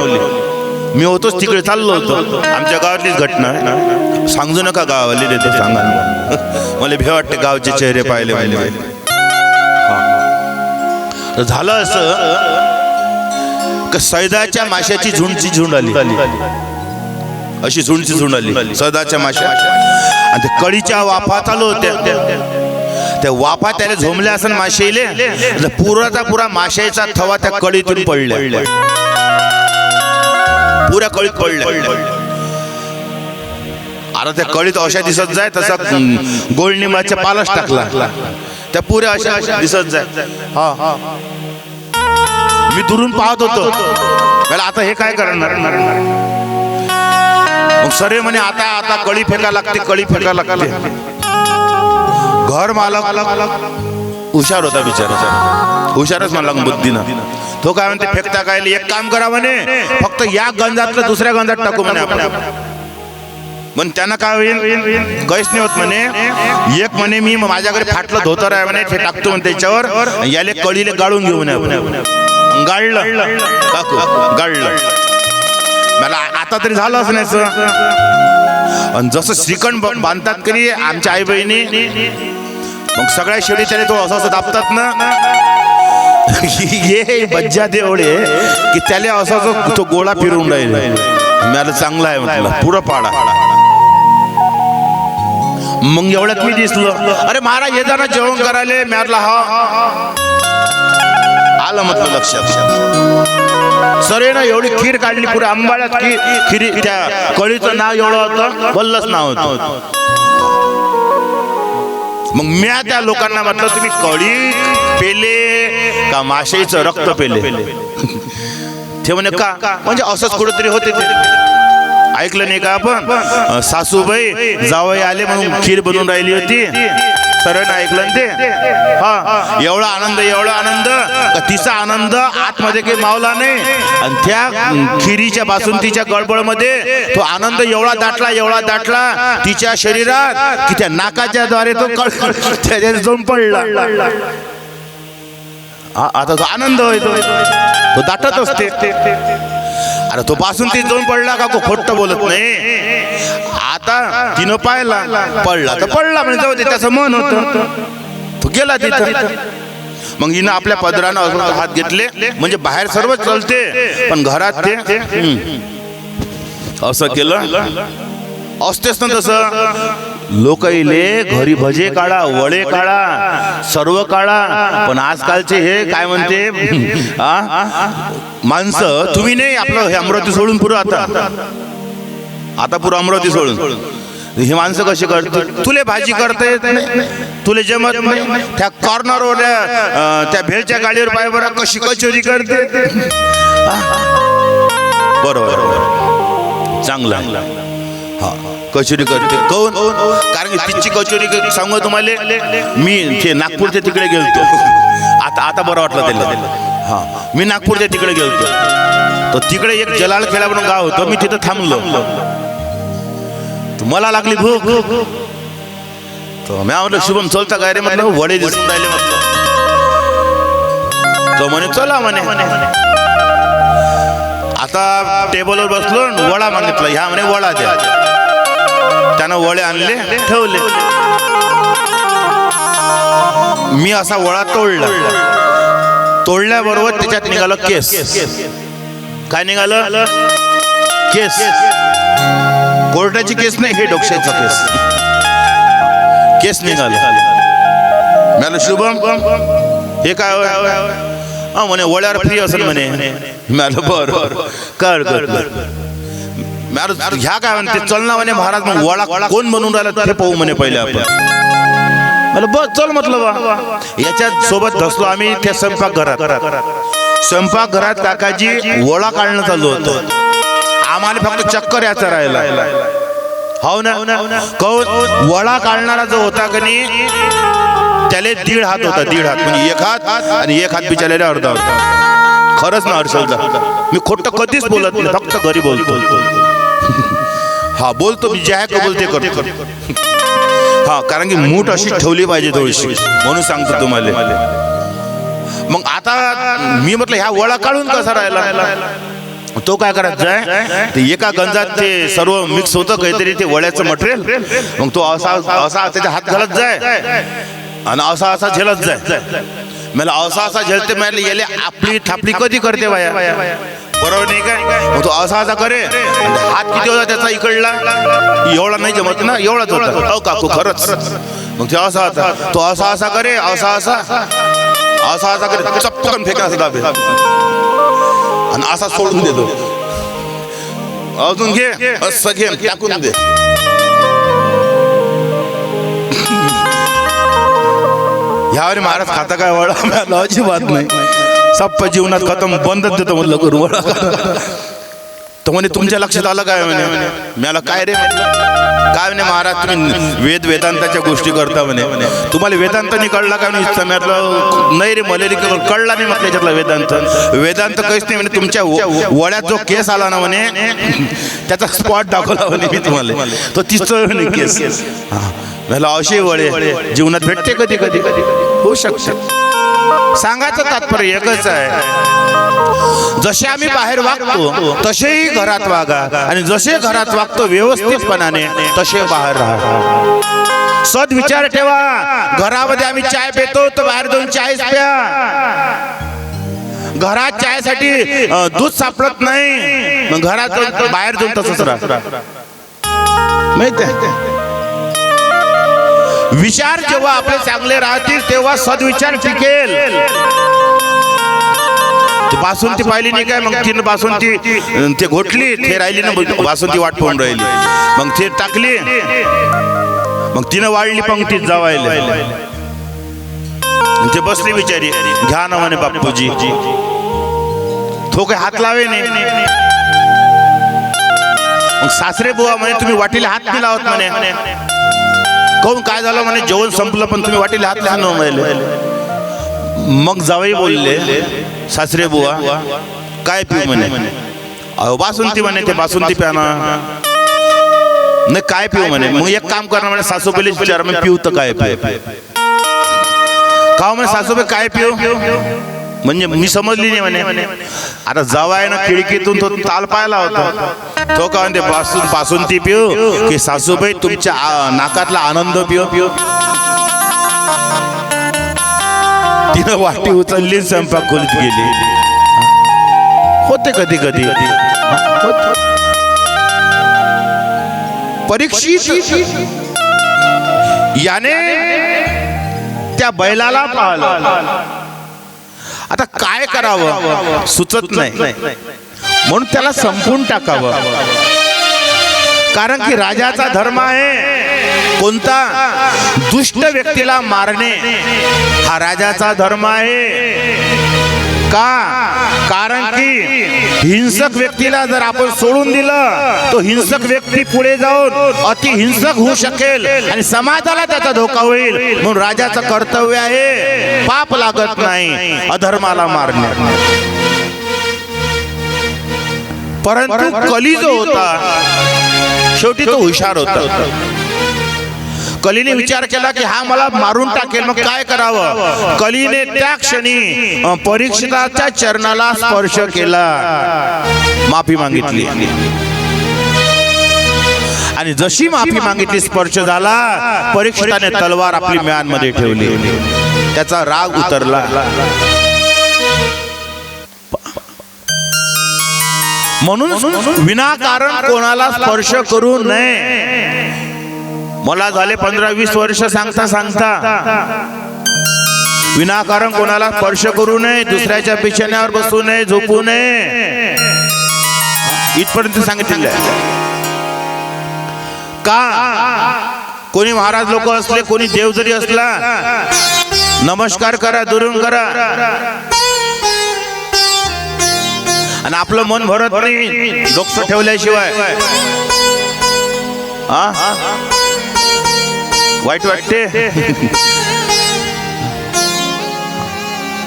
मी होतोच तिकडे, चाललो होतो. आमच्या गावातलीच घटना आहे, सांगू नका गावाले देतो, सांगा. मला भे वाटते गावचे चेहरे पाहिले पाहिले. झालं असं का सैदाच्या माशाची झुंड आली, अशी झुंड आली सैदाच्या माशा, आणि ते कळीच्या वाफा चालू होत्या. त्या वाफा त्याला झोमल्या असं माशेले, पुराचा पुरा माशाचा थवा त्या कळीतून पडल्या, पुऱ्या कळीत पडल्या. आता त्या कळीत अशा दिसत जाय तसा गोळनिंबाच्या पालाच टाकला, त्या पुऱ्या अशा दिसत जाय. हा, मी दुरून पाहत होतो. मला आता हे काय करणार. मग सरे म्हणे आता कळी फेका लागते. घर मालक हुशार होता बिचारा, हुशारच मला बुद्धीनं. तो काय म्हणते, फेकता काय, एक काम करा म्हणे, फक्त या गंजातलं दुसऱ्या गंजात टाकू म्हणे आपण. पण त्यांना काय होईल, काहीच नाही होत म्हणे. एक म्हणे मी माझ्याकडे फाटलं धोतर आहे म्हणे, ते टाकतो म्हणे त्याच्यावर, याले कळीले गाळून घेऊ म्हणे आपण. गाळलं काकू, गाळलं. मला आता तरी झालं असण्याचं. आणि जसं श्रीखंड बांधतात कधी आमच्या आई बहिणी, मग सगळ्या शेळी त्याने तो असं दाबतात ना, ये बज्जा देवळे की त्याला असा तो गोळा फिरवून राहिले. मला चांगला आहे म्हटलं, पुरं पाडा. मग एवढ्यात मी दिसलो, अरे महाराज येता ना जेवण करायला. म्यारला हा आलं म्हटलं लक्षात. सरे ना एवढी खीर काढली पुऱ्या आंबाळ्यात, खीर त्या कळीचं नाव एवढं होतं, वल्लच नाव होतं. मग म्या त्या लोकांना म्हटलं, तुम्ही कळी पेले का माशाईचं रक्त पेले. ते म्हणे का, म्हणजे असंच कुठेतरी होते. ते ऐकलं नाही का आपण, सासूबाई जावई आले म्हणून खीर बनवून राहिली होती. सरळ ऐकलं ते. हा, एवढा आनंद का तिचा आनंद आतमध्ये काही मावला नाही. आणि त्या खिरीच्या बासुंदीच्या गडबडमध्ये तो आनंद एवढा दाटला तिच्या शरीरात की त्या नाकाच्या द्वारे तो त्याच्यात जाऊन पडला. आता तो आनंद होतो, तो दाटत असते. अरे तो बासुंदीत जाऊन पडला का, खोट बोलत नाही. आता तिनं पाहिला, पडला तर पडला म्हणजे जाऊ दे, त्याचं मन होतं, तो गेला तिथं. मग हिनं आपल्या पदरानं हात घेतले, म्हणजे बाहेर सर्व चलते पण घरात ते असं केलं. असतेच ना तसं. लोकईले घरी भजे काढा, वडे काढा, सर्व काढा. पण आजकालचे हे काय म्हणते माणसं, तुम्ही नाही आपलं हे अमरावती सोडून पुरं आता पुरं अमरावती सोडून ही माणसं कशी करतात. तुले भाजी करता येत नाही, तुले जमत नाही. त्या कॉर्नरवर त्या भेळच्या गाडीवर पाय बरं कशी कचोरी करते. बरोबर, चांगला. हा, कचोरी करते. काऊन, कारण की तिची कचोरी सांगू तुम्हाला, मी ते नागपूरच्या तिकडे गेलतो. आता बरं वाटलं त्याला. हा, मी नागपूरच्या तिकडे गेलतो. तर तिकडे एक जलालखेडा म्हणून गाव होतं, मी तिथं थांबलो. मला लागली भूक. तो मी म्हटलं, शुभम चलता काय रे, म्हटलं वडे दिसून राहिले म्हटलं. तो म्हणे चला म्हणे. आता टेबलवर बसलो वडा मागितला, ह्या म्हणे वडा द्या. त्यानं वडे आणले ठेवले. मी असा वडा तोडला. तोडल्याबरोबर त्याच्यात निघालं केस. काय निघालं? केस. कोर्टाची केस नाही, हे डोक्याचा केस. केस निघाले. मला शुभम हे काय म्हणे वड्यावर फ्री असेल म्हणे. मला बर कर कर कर. ह्या काय म्हणते चल ना म्हणे महाराज, मग वडा कोण बनवून राहिला ते पाहू म्हणे पहिले आपण. मला बस चल म्हटलं बा. याच्यात सोबत धसलो आम्ही त्या स्वयंपाकघरात काकाजी वडा काढणं चालू होतं. आम्हाला फक्त चक्कर याचा राहिला. हो ना, वडा काढणारा जो होता का नाही त्याला 1.5 हात होता. 1.5 हात म्हणजे 1 हात आणि 1 हात बिचारलेला अर्धा होता. खरंच ना हर्षलदा, मी खोटं कधीच बोलत नाही, फक्त घरी बोलतो. हा बोलतो मी, जे आहे का बोलते करतो. हा, कारण की मूठ अशी ठेवली पाहिजे थोडीशी, म्हणून सांगतो तुम्हाला. मग आता मी म्हटलं ह्या वडा काढून कसा राहिला. तो काय करायचा, ते एका गंजात ते सर्व मिक्स होतं काहीतरी ते वड्याचं मटेरियल. मग तो असा असा त्याच्या हात घालत जाय आणि असा असा झेलत जाय. मला असा झेलते, मला याले आपली थापली कधी करते बाया, बरोबर नाही काय. मग तो असा करे, हात किती होता त्याचा इकडला, एवढा नाही जमत ना, एवढाच होता. हो काकू खरंच. मग ते असा होता, तो असा करे, असा करे, चपकन फेका असं दाबे आणि असा सोडून देतो. अजून घे, असं घे, टाकून दे. ह्यावर महाराज खाता काय वडा, मला अजिबात नाही. सप्प जीवनात खतम, बंदच देतो म्हणलं करू वडा. तो म्हणे तुमच्या लक्षात आलं काय म्हणे. मला काय रे काय म्हणे महाराज, तुम्ही वेदांताच्या गोष्टी करता म्हणे. तुम्हाला वेदांत नाही कळला का म्हणे. नाही रे मला कळला नाही म्हटलं याच्यातला वेदांत काहीच नाही म्हणे. तुमच्या वड्यात जो केस आला ना म्हणे त्याचा स्पॉट दाखवला म्हणे मी तुम्हाला. तो तिसरं म्हणे केस. मला अशी वडे जीवनात भेटते कधी कधी होऊ शकते. सांगायचं तात्पर्य एकच आहे, जसे आम्ही बाहेर वागतो तसेही घरात वागा, आणि जसे घरात वागतो व्यवस्थितपणाने तसे बाहेर राहा. सद्विचार ठेवा. घरामध्ये आम्ही चाय पितो तर बाहेर जाऊन चायच प्या. घरात चायसाठी दूध सापडत नाही, मग घरात बाहेर जाऊन तसंच राहा. माहिती आहे, विचार जेव्हा आपले चांगले राहतील तेव्हा सद्विचार टिकेल. बासुंती पाहिली नाही काय, मग तिनं बासुंती ते घोटली, ते राहिली ना बासुंती वाट पाहून राहिली. मग ते टाकली, मग तिनं वाढली पंक्तीत जावायला. ते बसली बिचारी, घ्या ना म्हणे बापूजी. तो काही हात लावे नाही. मग सासरे बुवा म्हणे तुम्ही वाटीला हात नाही लावत म्हणे. काहून काय झालं म्हणे, जेवण संपलं पण तुम्ही वाटीला हात लहान म्हणाले. मग जावई बोलले, सासरे बुवा काय पिऊ म्हणे. अहो बासुंती म्हणे. ते बासुंती प्याना नाही, काय पिऊ म्हणे. मग एक काम करणार म्हणे, सासूबाईला विचार मी पिऊ तर काय पिऊ. का म्हणे सासूबाई काय पिऊ, म्हणजे मी समजली नाही म्हणे. आता जावाय ना खिडकीतून तो ताल पाहिला होता. तो का म्हणते बासुंती पिऊ की सासूबाई तुमच्या नाकातला आनंद पिऊ. तिनं वाटी उचलली, स्वयंपाक खोलीत गेली. होते कधी कधी. परीक्षित याने त्या बैलाला पाहिलं. आता काय करावं सुचत नाही, म्हणून त्याला संपून टाकावं. कारण की राजाचा धर्म आहे कोणता, दुष्ट व्यक्तीला मारणे हा राजाचा धर्म आहे. का, कारण की हिंसक व्यक्तीला जर आपण सोडून दिलं तो हिंसक व्यक्ती पुढे जाऊन अतिहिंसक होऊ शकेल आणि समाजाला त्याचा धोका होईल. म्हणून राजाचं कर्तव्य आहे पाप लागत नाही अधर्माला मारणे. परंतु कली जो होता शेवटी तो हुशार होता. कलीने विचार केला की हा मला मारून टाकेल, मग काय करावं. कलीने त्या क्षणी परीक्षिताच्या चरणाला स्पर्श केला, माफी मागितली. आणि जशी माफी मागितली, स्पर्श झाला, परीक्षिताने तलवार आपली म्यानमध्ये ठेवली. त्याचा राग उतरला. म्हणून विनाकारण कोणाला स्पर्श करू नये. मला झाले 15-20 वर्ष सांगता सांगता विनाकारण कोणाला स्पर्श करू नये, दुसऱ्याच्या बिछाण्यावर बसू नये, झोपू नये, इथपर्यंत सांगितलेलं आहे. का कोणी महाराज लोक असले, कोणी देव जरी असला, नमस्कार करा, दुरून करा. आणि आपलं मन भरत नाही डोकं ठेवल्याशिवाय. वाईट वाटते.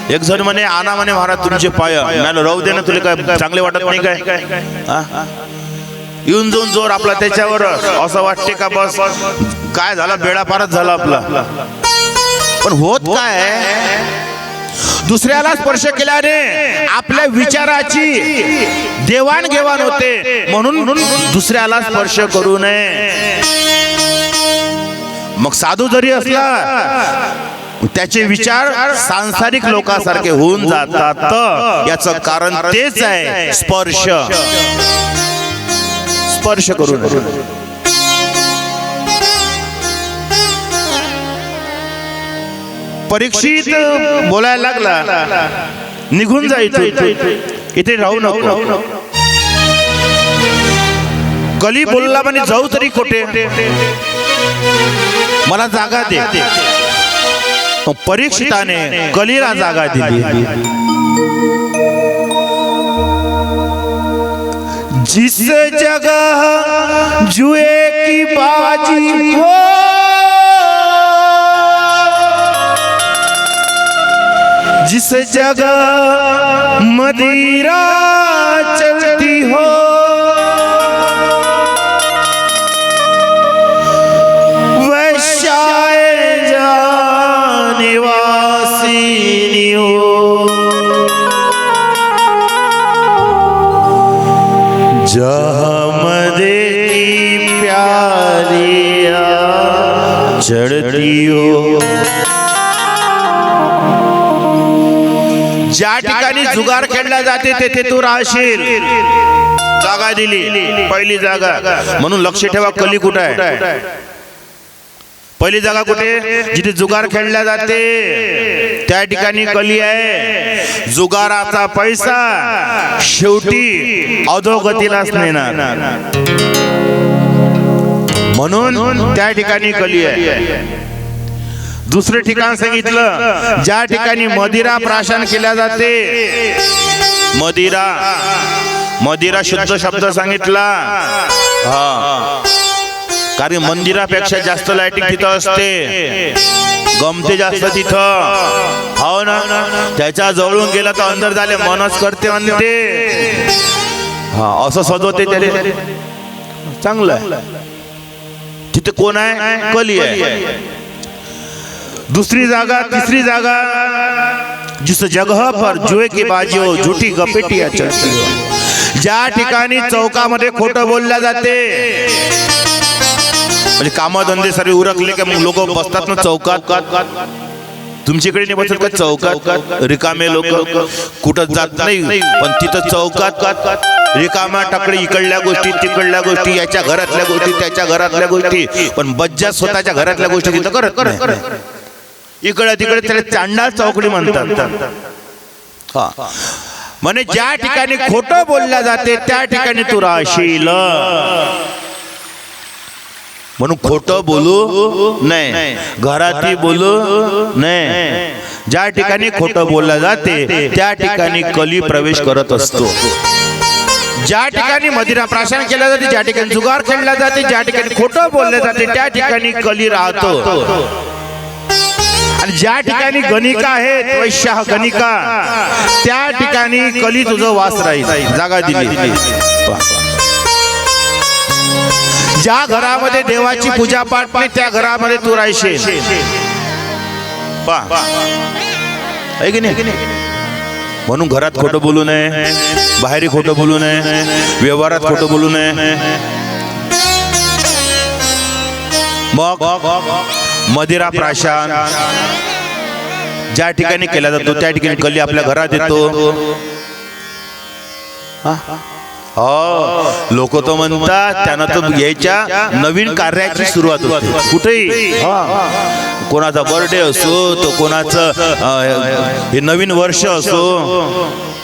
एक जण म्हणे, आणा म्हणे महाराज तुमचे पाय. राहू दे ना, तुला काय चांगले वाटत नाही काय. येऊन जाऊन जोर आपला त्याच्यावर, असं वाटते का बस काय झाला, बेडा पारच झाला आपला. पण होत काय, दुसऱ्याला स्पर्श केल्याने आपल्या विचाराची देवाणघेवाण होते. म्हणून दुसऱ्याला स्पर्श करू नये. मग साधू जरी असला, त्याचे विचार सांसारिक लोकांसारखे होऊन जातात. याचं कारण तेच आहे, स्पर्श. स्पर्श करू नये. परीक्षित बोलायला लागला, निघून जायचं, इथे राहू नको. कली बोलला म्हणे, जाऊ तरी कुठे, मला जागा दे. परीक्षिताने कलीला जागा दिली. जिस जगह जुए की बाजी हो, जिस जगह मदिरा चलती हो, वैश्याए जा निवासिनी हो, जहाँ मदे की प्यालियाँ चढ़ती हो. ज्या ठिकाणी जुगार खेळला जाते तेथे तू राहशील. जागा दिली, पहिली जागा. म्हणून लक्ष ठेवा, कली कुठे आहे. पहिली जागा कुठे, जिथे जुगार खेळला जाते त्या ठिकाणी कली आहे. जुगाराचा पैसा शेवटी अधोगतीलाच नेणार. म्हणून त्या ठिकाणी कली आहे. दुसरे ठिकाण सांगितलं, ज्या ठिकाणी मदिरा प्राशन केल्या जाते. मदिरा, मदिरा शुद्ध शब्द सांगितला. कारण मंदिरापेक्षा जास्त लाइटिंग तिथं असते, गमते जास्त तिथं. हो ना, त्याच्या जवळून गेला तर अंदर झाले मनच करते म्हणते. असं सजवते त्याने, चांगलं आहे. तिथे कोण आहे, कली आहे. दूसरी जागा, तीसरी जागा, जिस जगह पर जुए की बाजी हो, झूठी गपेटिया चलती हो. ज्या ठिकाणी चौकामध्ये खोटं बोलल्या जाते. म्हणजे कामधंदे सारे उरकले की मग लोक बसतात ना चौकात. तुमच्याकडे नाही बसत का चौकात, रिकामे लोक कुठं जात नाही, पण तिथं चौकात रिकामा टाकडे, इकडल्या गोष्टी तिकडल्या गोष्टी, याच्या घरातल्या गोष्टी त्याच्या घरातल्या गोष्टी, पण बज्जा स्वतःच्या घरातल्या गोष्टी तिथं करत नाही. इकडे तिकडे त्याला चांडाळ चौकडी म्हणतात. म्हणे ज्या ठिकाणी खोटं बोलल्या जाते त्या ठिकाणी तू राहशील. म्हणून खोटं बोलू नाही, घरातही बोलू नाही. ज्या ठिकाणी खोटं बोललं जाते त्या ठिकाणी कली प्रवेश करत असतो. ज्या ठिकाणी मदिरा प्राशन केल्या जाते, ज्या ठिकाणी जुगार खेळला जाते, ज्या ठिकाणी खोटं बोलले जाते त्या ठिकाणी कली राहतो. आणि ज्या ठिकाणी गणिका आहेत, वैश्य गणिका, त्या ठिकाणी कली तुझं वास राहील. जागा दिली. ज्या घरामध्ये देवाची पूजा पाठ नाही त्या घरामध्ये तू राहशील. आहे की नाही? म्हणून घरात खोटं बोलू नये, बाहेर खोटं बोलू नये, व्यवहारात खोटं बोलू नये. मग मदिरा प्राशन ज्या ठिकाणी केला जातो त्या ठिकाणी कली आपल्या घरात येतो. लोक तो म्हणतात त्यानं तर यायच्या नवीन कार्याची सुरुवात होते. कुठेही कोणाचा बर्थडे असो तो कोणाचं हे नवीन वर्ष असो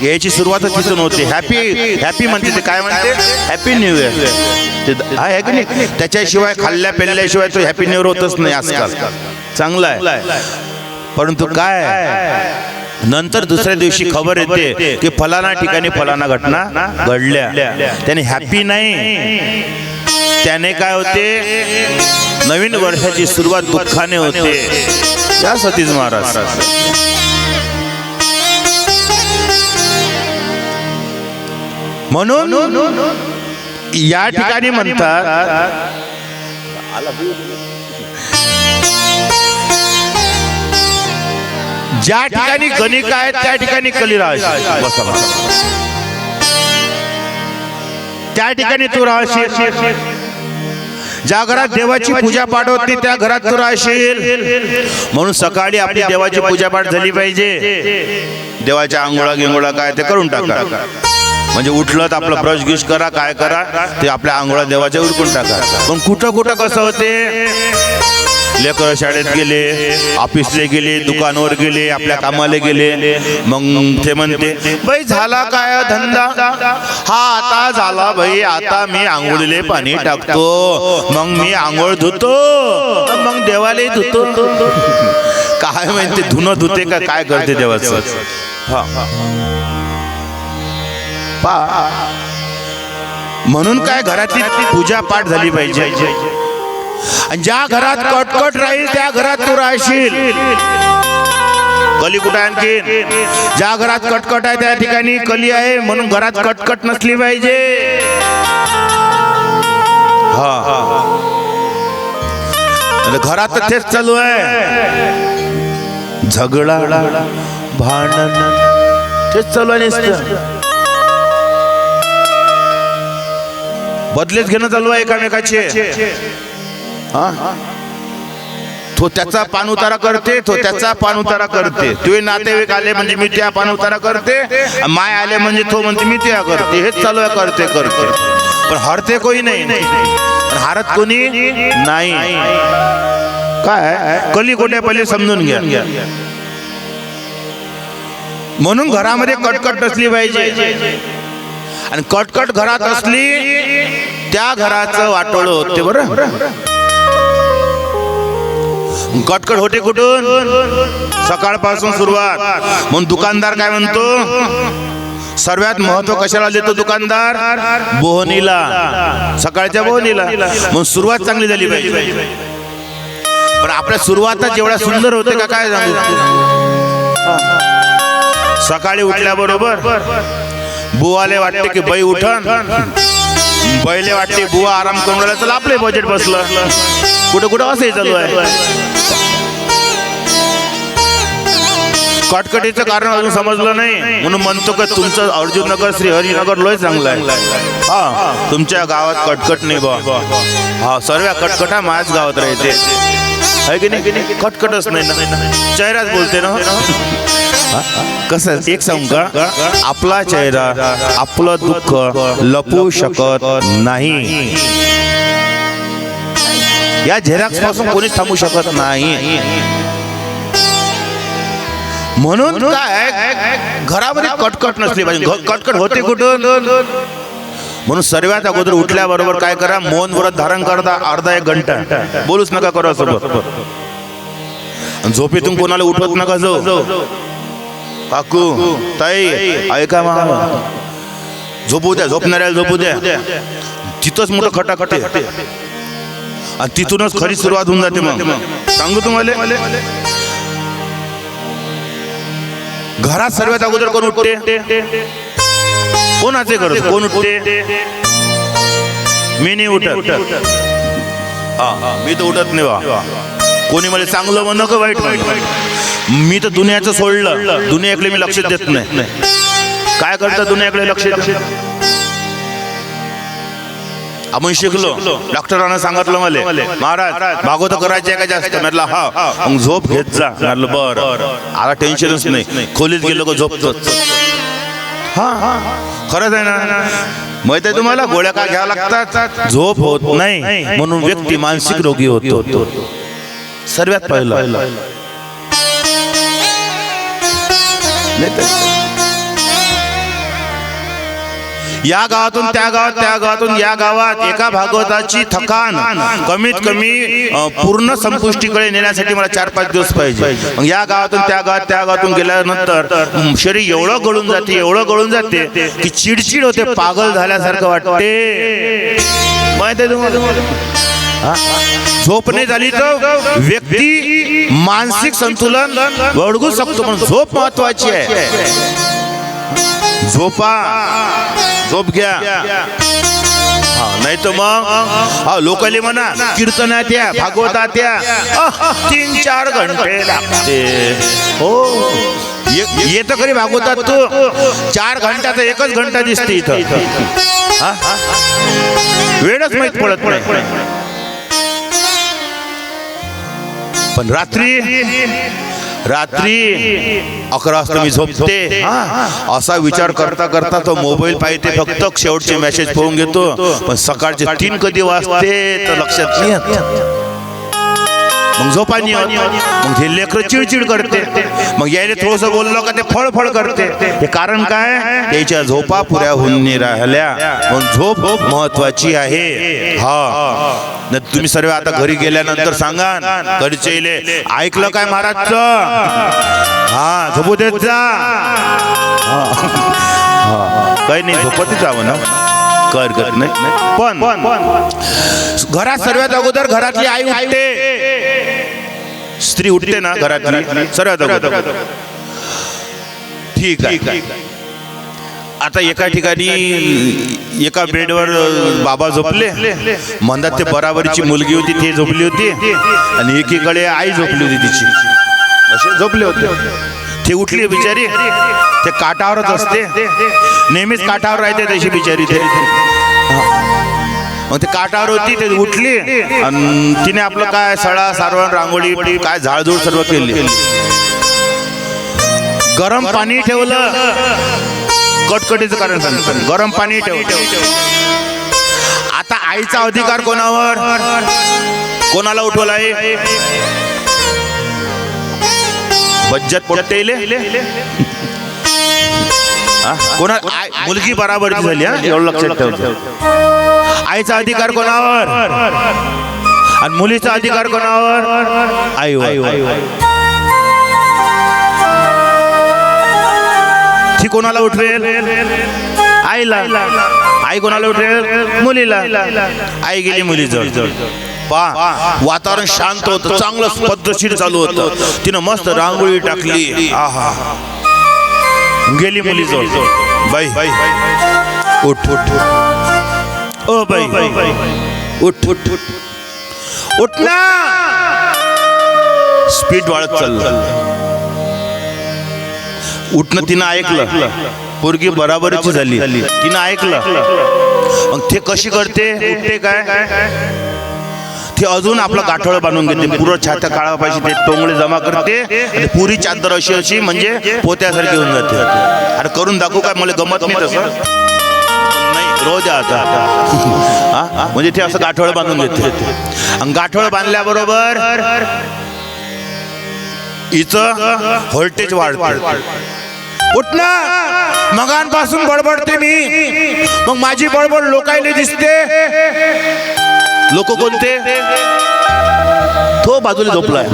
याची सुरुवात तिथून होते. हॅपी हॅपी म्हणते ते काय म्हणते हॅपी न्यू इयर ते आहे की नाही. त्याच्याशिवाय खाल्ल्या पेल्ल्याशिवाय तो हॅपी न्यू इयर होतच नाही आजकाल. चांगला आहे परंतु काय नंतर दुसऱ्या दिवशी खबर येते की फलाना ठिकाणी फलाना घटना घडल्या. त्याने हॅपी नाही त्याने काय होते नवीन वर्षाची सुरुवात दुःखाने होते. या सतीज महाराज म्हणून या ठिकाणी म्हणतात ज्या ठिकाणी गणिका आहेत त्या ठिकाणी कलिराज त्या ठिकाणी तू राहशील. ज्या घरात देवाची पूजा पाठ होत नाही त्या घरात तू राहशील. म्हणून सकाळी आपली देवाची पूजा पाठ झाली पाहिजे. देवाच्या आंघोळा गिंगोळा काय ते करून टाका. म्हणजे उठलं तर आपलं ब्रश गिश करा काय करा ते आपल्या आंघोळा देवाच्या उरकून टाका. पण कुठं कुठं कसं होते लेकर शाळेत गेले ऑफिसले गेले दुकानावर गेले आपल्या कामाला गेले. मग ते म्हणते बाई झाला काय धंदा हा आता झाला बाई आता मी आंघोळीले पाणी टाकतो मग मी आंघोळ धुतो मग देवालाही धुतो. काय म्हणते धुणं धुते का काय करते देवाचं. म्हणून काय घरातली पूजा पाठ झाली पाहिजे. आणि ज्या घरात कटकट राहील त्या घरात तू राहशील. कली कुठे आणखी ज्या घरात कटकट आहे त्या ठिकाणी कली आहे. म्हणून घरात कटकट नसली पाहिजे. घरात तेच चालू आहे झगडा भांडण तेच चालू आहे. बदलेच घेणं चालू आहे एकामेकाचे. तो त्याचा पान उतारा करते तो त्याचा पान उतारा करते. तुझे नातेवाईक आले म्हणजे मी त्या पान उतारा करते माय आले म्हणजे तो म्हणते मी त्या करते. हेच चालू आहे करते करते. पण हरते कोणी नाही हारत कोणी नाही. काय कली कोट्या पहिले समजून घ्या. म्हणून घरामध्ये कटकट नसली पाहिजे. आणि कटकट घरात असली त्या घराचं वाटोळं होते. बरं कटकट होते कुठून सकाळपासून सुरुवात. म्हणून दुकानदार काय म्हणतो सर्वात महत्व कशाला देतो दुकानदार बोहनीला सकाळच्या बोहनीला. म्हणून सुरुवात चांगली झाली पाहिजे. पण आपल्या सुरुवात जेवढ्या सुंदर होते का काय सांगू. सकाळी उठल्याबरोबर बुवाले वाटते की बाई उठन बैले वाटते बुवा आराम करून राहिला चला आपले बजेट बसलं. कुठं कुठं असंही चालू आहे. कटकटीचं कारण अजून समजलं नाही म्हणून म्हणतो का तुमचं अर्जुन नगर श्री हरिनगर लोय चांगलं आहे. हा तुमच्या गावात कटकट नाही बा. हा सर्व कटकटा माझ्याच गावात राहते आहे की नाही. कटकटच नाही ना चेहराच बोलते ना. कसं एक सांगू का आपला चेहरा आपलं दुःख लपवू शकत नाही. या झेरॉक्स पासून कोणीच थांबू शकत नाही. म्हणून काय घरामध्ये कटकट नसली पाहिजे. कटकट होते कुठून. म्हणून सर्वात अगोदर उठल्याबरोबर काय करा मौन व्रत धारण करता अर्धा एक घंटा बोलूच नका करा सोबत. झोपेतून कोणाला उठवत नका जाऊ. काकू ताई ऐका मामा झोपू द्या झोपणाऱ्याला झोपू द्या. तिथंच मोठं खटाखटे आणि तिथूनच खरी सुरुवात होऊन जाते. मग सांगू तुम्हाला घरात सर्वात अगोदर कोण उठते कोणाचे घर कोण उठते. मी नाही उठत मी तर उठत नाही बा. कोणी मला चांगलं म्हणणं का वाईट मी तर दुनियाचं सोडलं. दुनियाकडे मी लक्ष देत नाही. काय करतं दुनियाकडे लक्ष आपण शिकलो. डॉक्टरांना सांगितलं मला महाराज भागवत करायचे आहे का जास्त. म्हटलं हा. मग झोप घेत जा. म्हटलं बरं आता टेन्शनच नाही. खोलीत गेलो का झोपतोच. हा खरंच आहे ना. माहिती आहे तुम्हाला गोळ्या का घ्याव्या लागतात. झोप होत नाही म्हणून व्यक्ती मानसिक रोगी होतो. सर्वात पहिलं या गावातून त्या गावात, त्या गावातून या गावात एका भागवताची थकान कमीत कमी पूर्ण संपुष्टीकडे नेण्यासाठी मला 4-5 दिवस पाहिजे. मग या गावातून त्या गावात, त्या गावातून गेल्यानंतर शरीर एवढं गळून जाते, एवढं गळून जाते की चिडचिड होते, पागल झाल्यासारखं वाटते. माहिती आहे तुम्हाला. झोप नाही झाली तर व्यक्ती मानसिक संतुलन वळगू शकतो. पण झोप महत्वाची आहे. झोप घ्या. नाही तर मग लोकांनी म्हणा कीर्तनात या, भागवतात या, 3-4 घंटे लागते. हो येत खरी भागवतात तू 4 घंट्याचा 1च घंटा दिसते इथं. वेळच माहित पडत नाही. पण रात्री 11 वाजता मी झोपते. असा विचार करता करता तो मोबाईल पाहिजे. फक्त शेवटचे मेसेज पाहून घेतो. पण सकाळचे 3 कधी वाजते तर लक्षात नाही येत. मग झोपा नाही होत. मग हे लेकरं चिडचिड करते. मग यायला थोडस बोललो का ते फळफळ करते. हे कारण काय त्याच्या झोपा पुऱ्या होऊन नाही राहिल्या. म्हणून झोप महत्वाची आहे. हा तुम्ही सर्व आता घरी गेल्यानंतर सांगा घरचे ऐकलं काय महाराजचं. हा झोपू देत जा. काही नाही झोपतच जावं ना. करत नाही. पण घरात सर्वात अगोदर घरातली आई उठते. स्त्री उठते ना घरातली सर्वात अगोदर. ठीक आहे. आता एका ठिकाणी एका बेडवर बाबा झोपले. म्हणतात ते बराबरीची मुलगी होती ती झोपली होती. आणि एकीकडे आई झोपली होती तिची. असे झोपले होते. ती उठली बिचारी. ते काठावरच असते. नेहमीच काठावर राहते तशी बिचारी. ते मग ते काठावर होती. ते उठली आणि तिने आपलं काय सडा सारवण रांगोळी काय झाडझूड सर्व केली. गरम पाणी ठेवलं. कटकटीचं कारण सांगतो. गरम पाणी ठेवलं. आता आईचा अधिकार कोणावर. कोणाला उठवला आहे. बज्जत पटेल कोणा. मुलगी बराबरची झाली. एवढं लक्षात ठेवलं. आईचा अधिकार कोणावर आणि मुलीचा अधिकार कोणावर. आईवर. ती कोणाला उठवेल. आईला. आई कोणाला उठवेल. मुलीला. आई गेली मुलीजवळ. वातावरण शांत होतं. चांगलं पद्धतशीर चालू होतं. तिनं मस्त रांगोळी टाकली. गेली मुलीजवळ. बाई उठ उठ. ओ बाई उठ उठ उठ ना. स्पीड वाढत चाललं. उठणं तिनं ऐकलं. पोरगी बराबरीची झाली. तिनं ऐकलं. मग ते कशी करते. उठते काय ते अजून आपलं गाठोळं बांधून घेते. पुरं छात्या काळा पाहिजे. ते टोंगळे जमा करते. आणि पुरी चादर अशी म्हणजे पोत्यासारखी होऊन जाते. अरे करून दाखवू काय. मला गमत नाही तसं. नाही रोज आता म्हणजे ते असं गाठोळं बांधून घेते. आणि गाठोळं बांधल्याबरोबर हिचं व्होल्टेज वाढते. उठ ना. मगांपासून बडबडते मी. मग माझी बडबड लोकांना दिसते. लोक कोणते. तो बाजूला झोपलाय.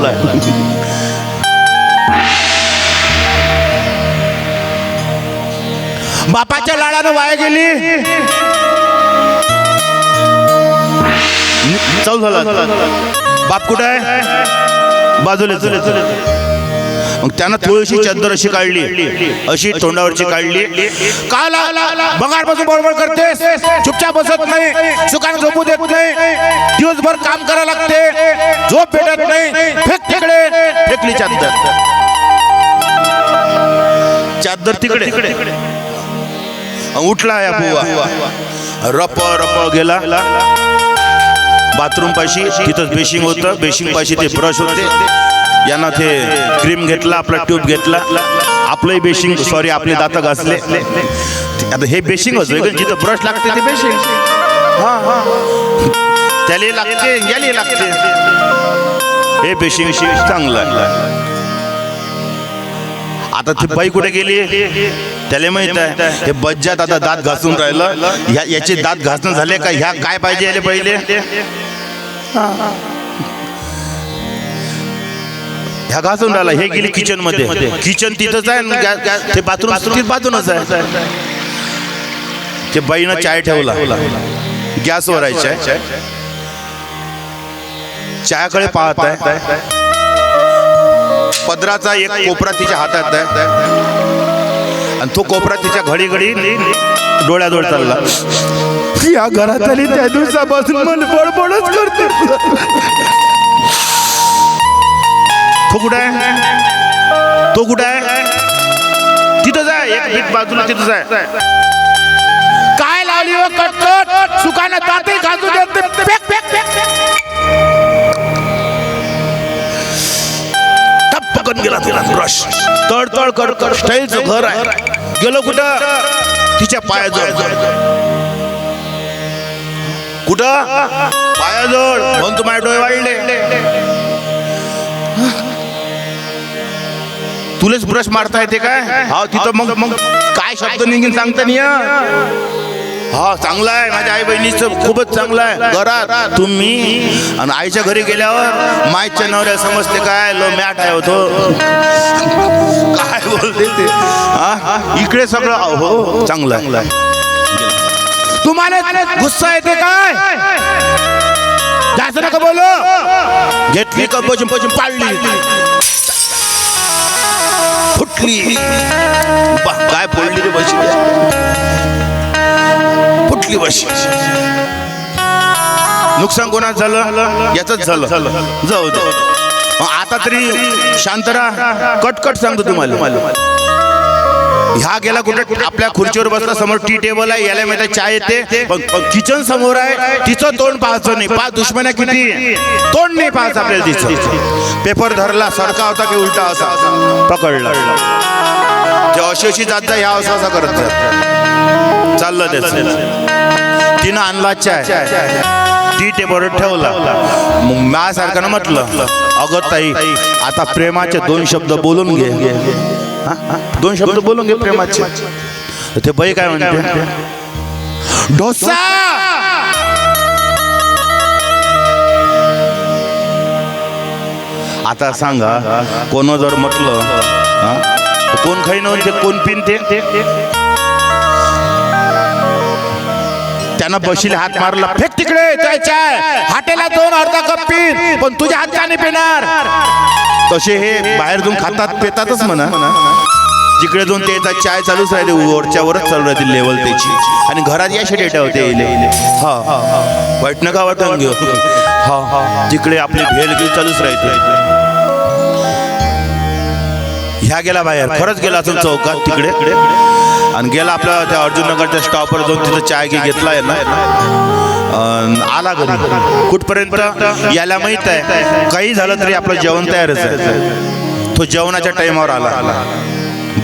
बापाच्या लाडानं वाया गेली. चल झाला. बाप कुठे आहे. बाजूला. मग त्यानं थोडीशी चद्दर अशी काढली, अशी तोंडावरची काढली. काला बघारपासून बरोबर करतेस, चुपचाप बसत नाही, सुखाने झोपू देत नाही, दिवसभर काम करायला लागते, झोप भेटत नाही, फेक तिकडे. फेकली चादर, चादर तिकडे. उठला या बुवा, रप रप गेला बाथरूम पाशी. तिथंच बेसिंग होतं, बेसिंग पाशी ते ब्रश होते. यानं ते क्रीम घेतला, आपला ट्यूब घेतला, आपलंही बेसिंग, सॉरी आपले दात घासले. आता हे बेसिंग होतं, जिथं ब्रश लागते ते बेसिंग. त्याला लागते, याला लागते. हे बेसिंग चांगलं आहे. आता ती बाई कुठे गेली त्याला माहित आहे. हे बज्जात आता दात घासून राहिलं. याचे दात घासणं झाले का, ह्या काय पाहिजे याले पहिले, ह्या घासून राहिला. हे गेली किचन मध्ये, किचन तिथंच आहे, ते बाथरूम तिथं बाजूनच आहे. ते बाईनं चाय ठेवला, गॅसवर आहे चाय. चायाकडे पाहत आहे. पदराचा एक कोपरा तिच्या हातात आहे आणि तो कोपरा तिच्या घडी घडी डोळ्याजवळ चालला. या घरात आली त्या दिवसापासून मन बडबडच करते. तो कुठं आहे, तो कुठं आहे, तिथं जाय, एक बीट बाजूला तिथं जाय. काय लावली हो कटकट, सुखाने दातही घासू देत. पकड गेला तिला ब्रश, तडतड कडकड स्टाईलचं घर आहे. गेलो कुठं, तिच्या पायाजवळ. कुठं, पायाजवळ. म्हणून तू माझे डोळे वाढले. तुलेच ब्रश मारता येते काय? हा, तिथं मग काय शब्द निघून सांगता नाही. हा, चांगला आहे, माझ्या आई बहिणीचं खूपच चांगलं आहे. घरात तुम्ही आणि आईच्या घरी गेल्यावर माईच्या नवऱ्या समजते काय लो मॅट आहे होतो. काय बोलते ते, इकडे सगळं हो चांगलं आहे. तुम्हाला गुस्सा येते काय, जास्त नका बोलो. घेतली का पचून पाडली, फुटली. काय बोलली रे, बशी फुटली बशी. नुकसान कोणाच झालं, याच झालं. जाऊ दे, आता तरी शांत राहा. कटकट सांगतो तुम्हाला. ह्या गेला कुठे, आपल्या खुर्चीवर बसला, समोर टी टेबल आहे, याला माहिती चाय येते, पण किचन समोर आहे. तिचं तोंड पाहायचं नाही. पाच दुश्मन किती, तोंड नाही पाहायचं आपल्याला तिचं. पेपर धरला, सडका होता की उलटा असा पकडला. जे अशी जात जा, ह्या असा करत जा. चाललं त्याचं. तिनं आणला चाय, टी टेबलवर ठेवला. मग माझ्यासारखं म्हटलं, अगं ताई आता प्रेमाचे 2 शब्द बोलून घे. 2 शब्द बोलून घे प्रेमाचे. ते बाई काय म्हणते, डोसा. आता सांगा, कोण जर म्हटलं कोण खाई नव्हते, कोण पिनते, त्यानं बशीला हात मारला. फेक तिकडे चाय, हाटेला 2 अर्धा कप पिन, पण तुझ्या हाताने पिणार. तसे हे बाहेर जाऊन खातात पेतातच म्हणा. जिकडे जाऊन ते चाय चालूच राहते, वरच्या वरच चालू राहते लेवल त्याची. आणि घरात याशी डेटा होते. हा, वाईट नका वाटून घेऊ. हा, तिकडे आपली भेल घेऊन चालूच राहते. ह्या गेला बाहेर, खरंच गेला असेल चौकात तिकडे, आणि गेला आपल्या त्या अर्जुननगरच्या स्टॉपवर जाऊन तिथं चाय घेतला आहे ना. आला घरी. कुठपर्यंत याला माहित आहे, काही झालं तरी आपलं जेवण तयारच आहे. तो जेवणाच्या टाइमावर आला,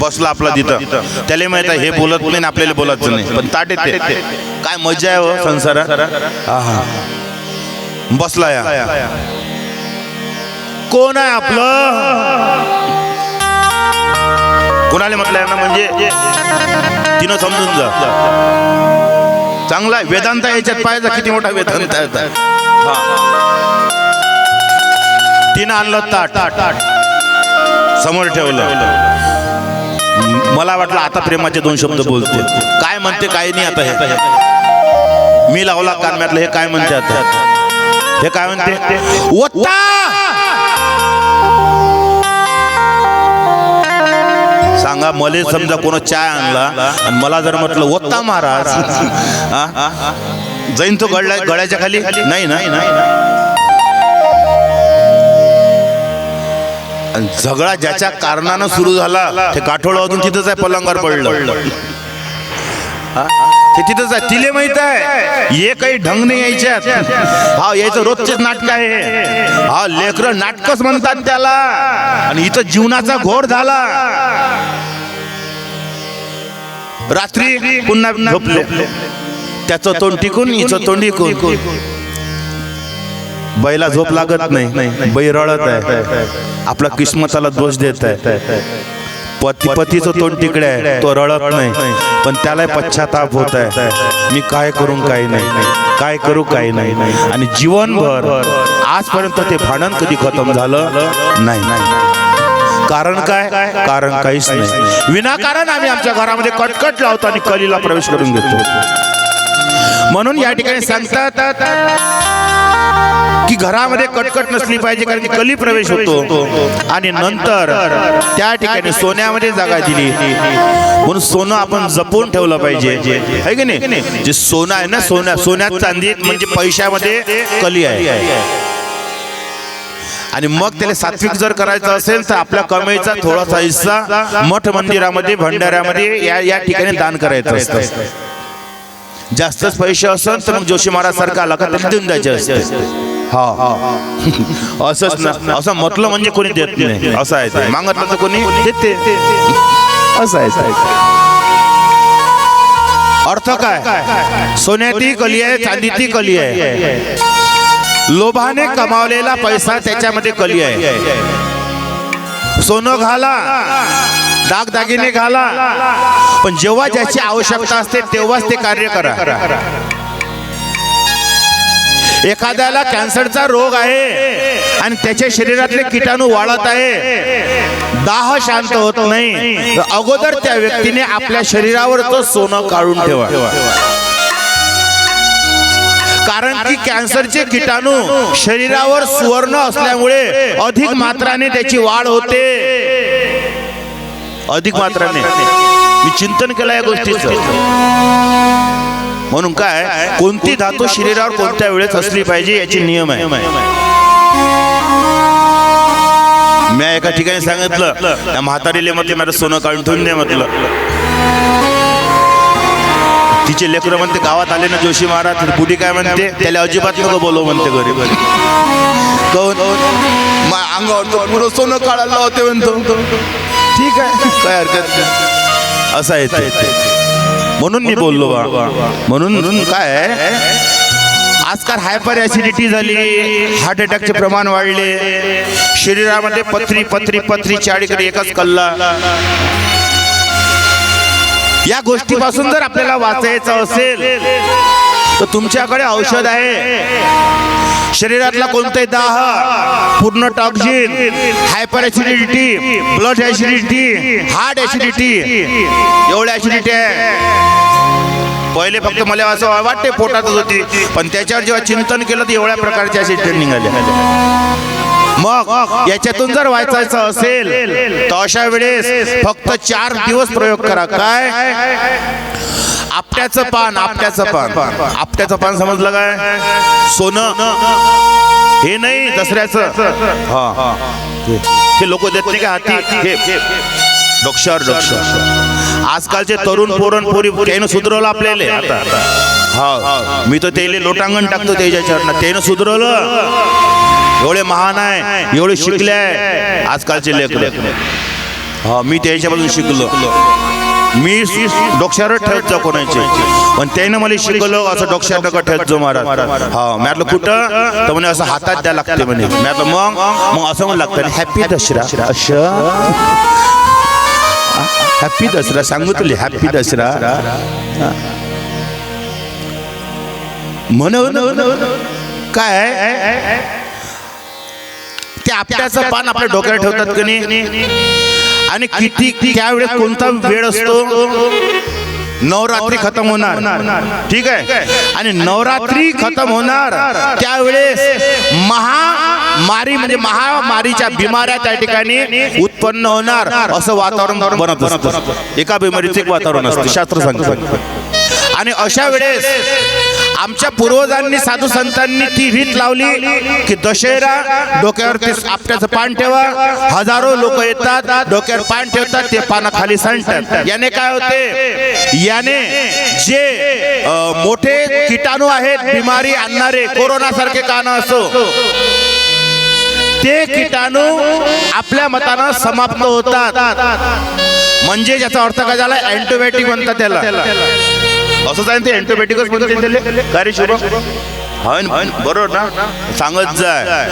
बसला आपला तिथं. त्याला माहित आहे हे बोलत नाही, आपल्याला बोलायचं नाही, पण ताट येते. काय मजा आहे हो संसारात. हा, बसला. या कोण आहे आपलं, कोणाला म्हटलंय ना, म्हणजे तिनं समजून जा. चांगला वेदांत याच्यात पाहायचा, किती मोठा वेदांत आहे. तिनं आणलं ताट, समोर ठेवलं. मला वाटलं आता प्रेमाचे 2 शब्द बोलते. काय म्हणते काय नाही. आता हे मी लावला कान, म्हटलं हे काय म्हणते. आता हे काय म्हणते, सांगा मले समजा कोण चाय आणला आणि मला जर म्हटलं ओत्ता महाराज जाईन तो गळ्याच्या खाली नाही ना. झगडा ज्याच्या कारणानं सुरू झाला ते काठोळातून तिथंच आहे, पलंगावर पडलं ते तिथंच आहे. तिले माहित आहे हे काही ढंग नाही यायच्यात. हा यायचं रोजचेच नाटक आहे. हा लेकरं नाटकच म्हणतात त्याला. आणि इथं जीवनाचा घोर झाला. रात्री पुन्हा झोपले, त्याचं तोंड टिकून हिचं तोंड टिकून. बैला झोप लागत नाही, बै रडत आहे, आपला किस्मताला दोष देत आहे. पतीचं तोंड तिकडे आहे, तो रडत नाही, पण त्याला पश्चाताप होत आहे. मी काय करू काही नाही, काय करू काही नाही. आणि जीवनभर आजपर्यंत ते भांडण कधी खतम झालं नाही. कारण काय? कारण काहीच नाही. विनाकारण आम्ही आमच्या घरामध्ये कटकट लावतो आणि कलीला प्रवेश करून घेतो. म्हणून या ठिकाणी सांगतात की घरामध्ये कटकट नसली पाहिजे, कारण की कली प्रवेश होतो. आणि नंतर त्या ठिकाणी सोन्यामध्ये जागा दिली. म्हणून सोनं आपण जपून ठेवलं पाहिजे, है की नाही. जे सोनं आहे ना, सोन्यात चांदीत म्हणजे पैशामध्ये कली आहे. आणि मग त्याला सात्विक जर करायचं असेल तर आपल्या कमाईचा थोडासा हिस्सा मठ मंदिरामध्ये भंडाऱ्यामध्ये या ठिकाणी दान करायचं असतं. जास्तच पैसे असेल तर मग जोशी महाराज सारखा आला का त्याला देऊन द्यायचे असते. हा असंच ना, असं म्हटलं म्हणजे कोणी देत नाही, असं आहे ते. मागतलं तर कोणी देते, असं आहे. अर्थ काय? सोन्याची कली आहे, चांदीची कली आहे. लोभाने कमावलेला पैसा त्याच्यामध्ये कली आहे. सोनं घाला, दागदागिने घाला, पण जेव्हा ज्याची आवश्यकता असते तेव्हाच ते कार्य करा. एखाद्याला कॅन्सरचा रोग आहे आणि त्याच्या शरीरातले किटाणू वाढत आहे, दाह शांत होत नाही, अगोदर त्या व्यक्तीने आपल्या शरीरावरचं सोनं काढून ठेवा. कारण की कॅन्सरचे किटाणू शरीरावर सुवर्ण असल्यामुळे अधिक मात्राने त्याची वाढ होते. अधिक मात्राने मी चिंतन केलं या गोष्टीचं. म्हणून काय, कोणती धातू शरीरावर कोणत्या वेळेस असली पाहिजे याचे नियम आहे. मी एका ठिकाणी सांगितलं, त्या म्हातारीले म्हटले माझं सोनं काढून ठेवून दे म्हटलं. तिचे लेकरं म्हणते गावात आले ना जोशी महाराज, बुढी काय म्हणते त्याला अजिबात नको बोलव म्हणते घरी. अंगावर पुढं सोनं काढायला होते म्हणतो. ठीक आहे, काय हरकत नाही, असं आहे ते. म्हणून मी बोललो बा. म्हणून काय, आजकाल हायपर ऍसिडिटी झाली, हार्ट अटॅकचे प्रमाण वाढले, शरीरामध्ये पथरी चाळीकडे एकच कल्ला. या गोष्टीपासून जर आपल्याला वाचायचं असेल तर तुमच्याकडे औषध आहे. शरीरातला कोणताही दाह, पूर्ण toxin, hyper acidity, blood acidity, heart acidity, एवढी ऍसिडिटी आहे. पहिले फक्त मला असं वाटते पोटातच होती, पण त्याच्यावर जेव्हा चिंतन केलं तर एवढ्या प्रकारच्या ऍसिडिटी निघाल्या. मग याच्यातून जर वाचायचं असेल तर अशा वेळेस फक्त 4 दिवस प्रयोग करा. काय? आपट्याचं पान समजलं काय? सोनं हे नाही, दसऱ्याचं. हा हे लोक देत नाही का हाती, हे डोक्षावर. आजकालचे तरुण पोरी त्यानं सुधरवलं आपल्याला आता. हा मी तर त्याला लोटांगण टाकतो त्याच्या चरणात. त्यानं सुधरवलं. एवढे महान आहे, एवढे शिकले आहे आजकालचे लेकरं. हा मी त्याच्यापासून शिकलो. मी डोक्यावर ठेवतो कोणाचे, पण त्यानं मला शिकवलं असं डोक्यावर नका ठेवतो महाराज. हा म्हटलं कुठं, तर म्हणे असं हातात द्या लागते म्हणे. म्हटलं मग असं म्हणून लागतं हॅपी दसरा. असं हॅपी दसरा सांगू तुले, हॅपी दसरा म्हणून काय, ते आपट्याचं पान आपल्या डोक्यावर ठेवतात की नाही. आणि किती त्यावेळेस कोणता वेळ असतो, नवरात्री खतम होणार. ठीक आहे, आणि नवरात्री खतम होणार त्यावेळेस मारी म्हणजे महामारीच्या बिमाऱ्या त्या ठिकाणी उत्पन्न होणार असं वातावरण बनत असतं. एका बिमारीचं एक वातावरण असतं शास्त्र सांगतं. आणि अशा वेळेस आमच्या पूर्वजांनी साधू संतांनी ती रीत लावली की दशेरा डोक्यावरती आपट्याचं पान ठेवा. हजारो लोक येतात, डोक्यावर पान ठेवतात, ते पानं खाली सांडतात. याने काय होते, याने जे मोठे किटाणू आहेत बिमारी आणणारे, कोरोना सारखे कानं असो, ते किटाणू आपल्या मतानं समाप्त होतात. म्हणजे याचा अर्थ काय झाला, अँटीबायोटिक म्हणतात त्याला. असंच आहे ते, अँटीबायोटिकच म्हणतात त्याला. काय रे शुभ, बरोबर ना, सांगत जाय.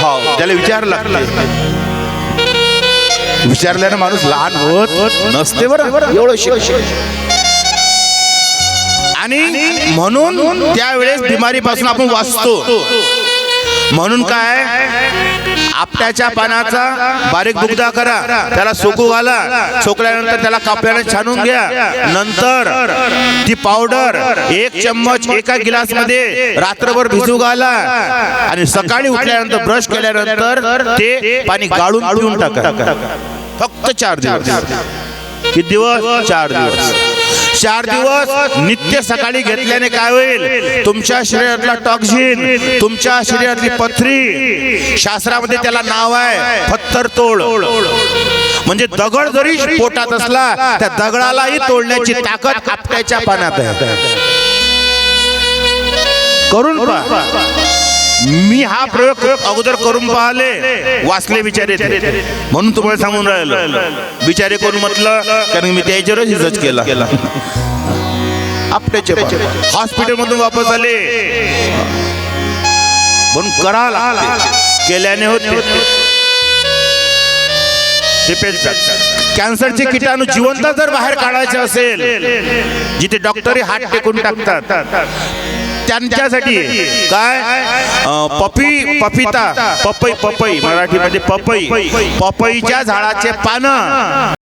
हो, त्याला विचारायला लागते. विचारल्यानं माणूस लहान होत नसते बरं, एवढं शिक. आणि म्हणून त्यावेळेस बिमारीपासून आपण वाचतो. म्हणून काय, आपट्याच्या पानाचा बारीक बुगदा करा, त्याला सोकू घाला, सोकल्यानंतर त्याला कापल्याने छानून घ्या. नंतर ती पावडर 1 चम्मच एका गिलास मध्ये रात्रभर भिजू घाला आणि सकाळी उठल्यानंतर ब्रश केल्यानंतर ते पाणी गाळून पिऊन टाका. फक्त 4 दिवस. किती दिवस? 4 दिवस. 4 दिवस नित्य सकाळी घेतल्याने काय होईल, तुमच्या शरीरातला टॉक्सिन, तुमच्या शरीरातली पथरी, शास्त्रामध्ये त्याला नाव आहे पत्थर तोड. म्हणजे दगड जरी पोटात असला त्या दगडालाही तोडण्याची ताकद आपट्याच्या पाण्यात आहे. करून पहा. मी हा प्रयोग अगोदर करून पाहिले, वाचले बिचारे, म्हणून तुम्हाला सांगून राहिलो. बिचारे करून म्हटलं कारण मी त्याच्यावरच रिसर्च केला. आपट्याचे हॉस्पिटल मधून वापस आले, म्हणून करा लागते. केल्याने होते. कॅन्सरचे किटाणू जिवंत जर बाहेर काढायचे असेल, जिथे डॉक्टरी हात टेकून टाकतात, त्यांच्यासाठी काय, पपई मराठीमध्ये पपईच्या झाडाचे पानं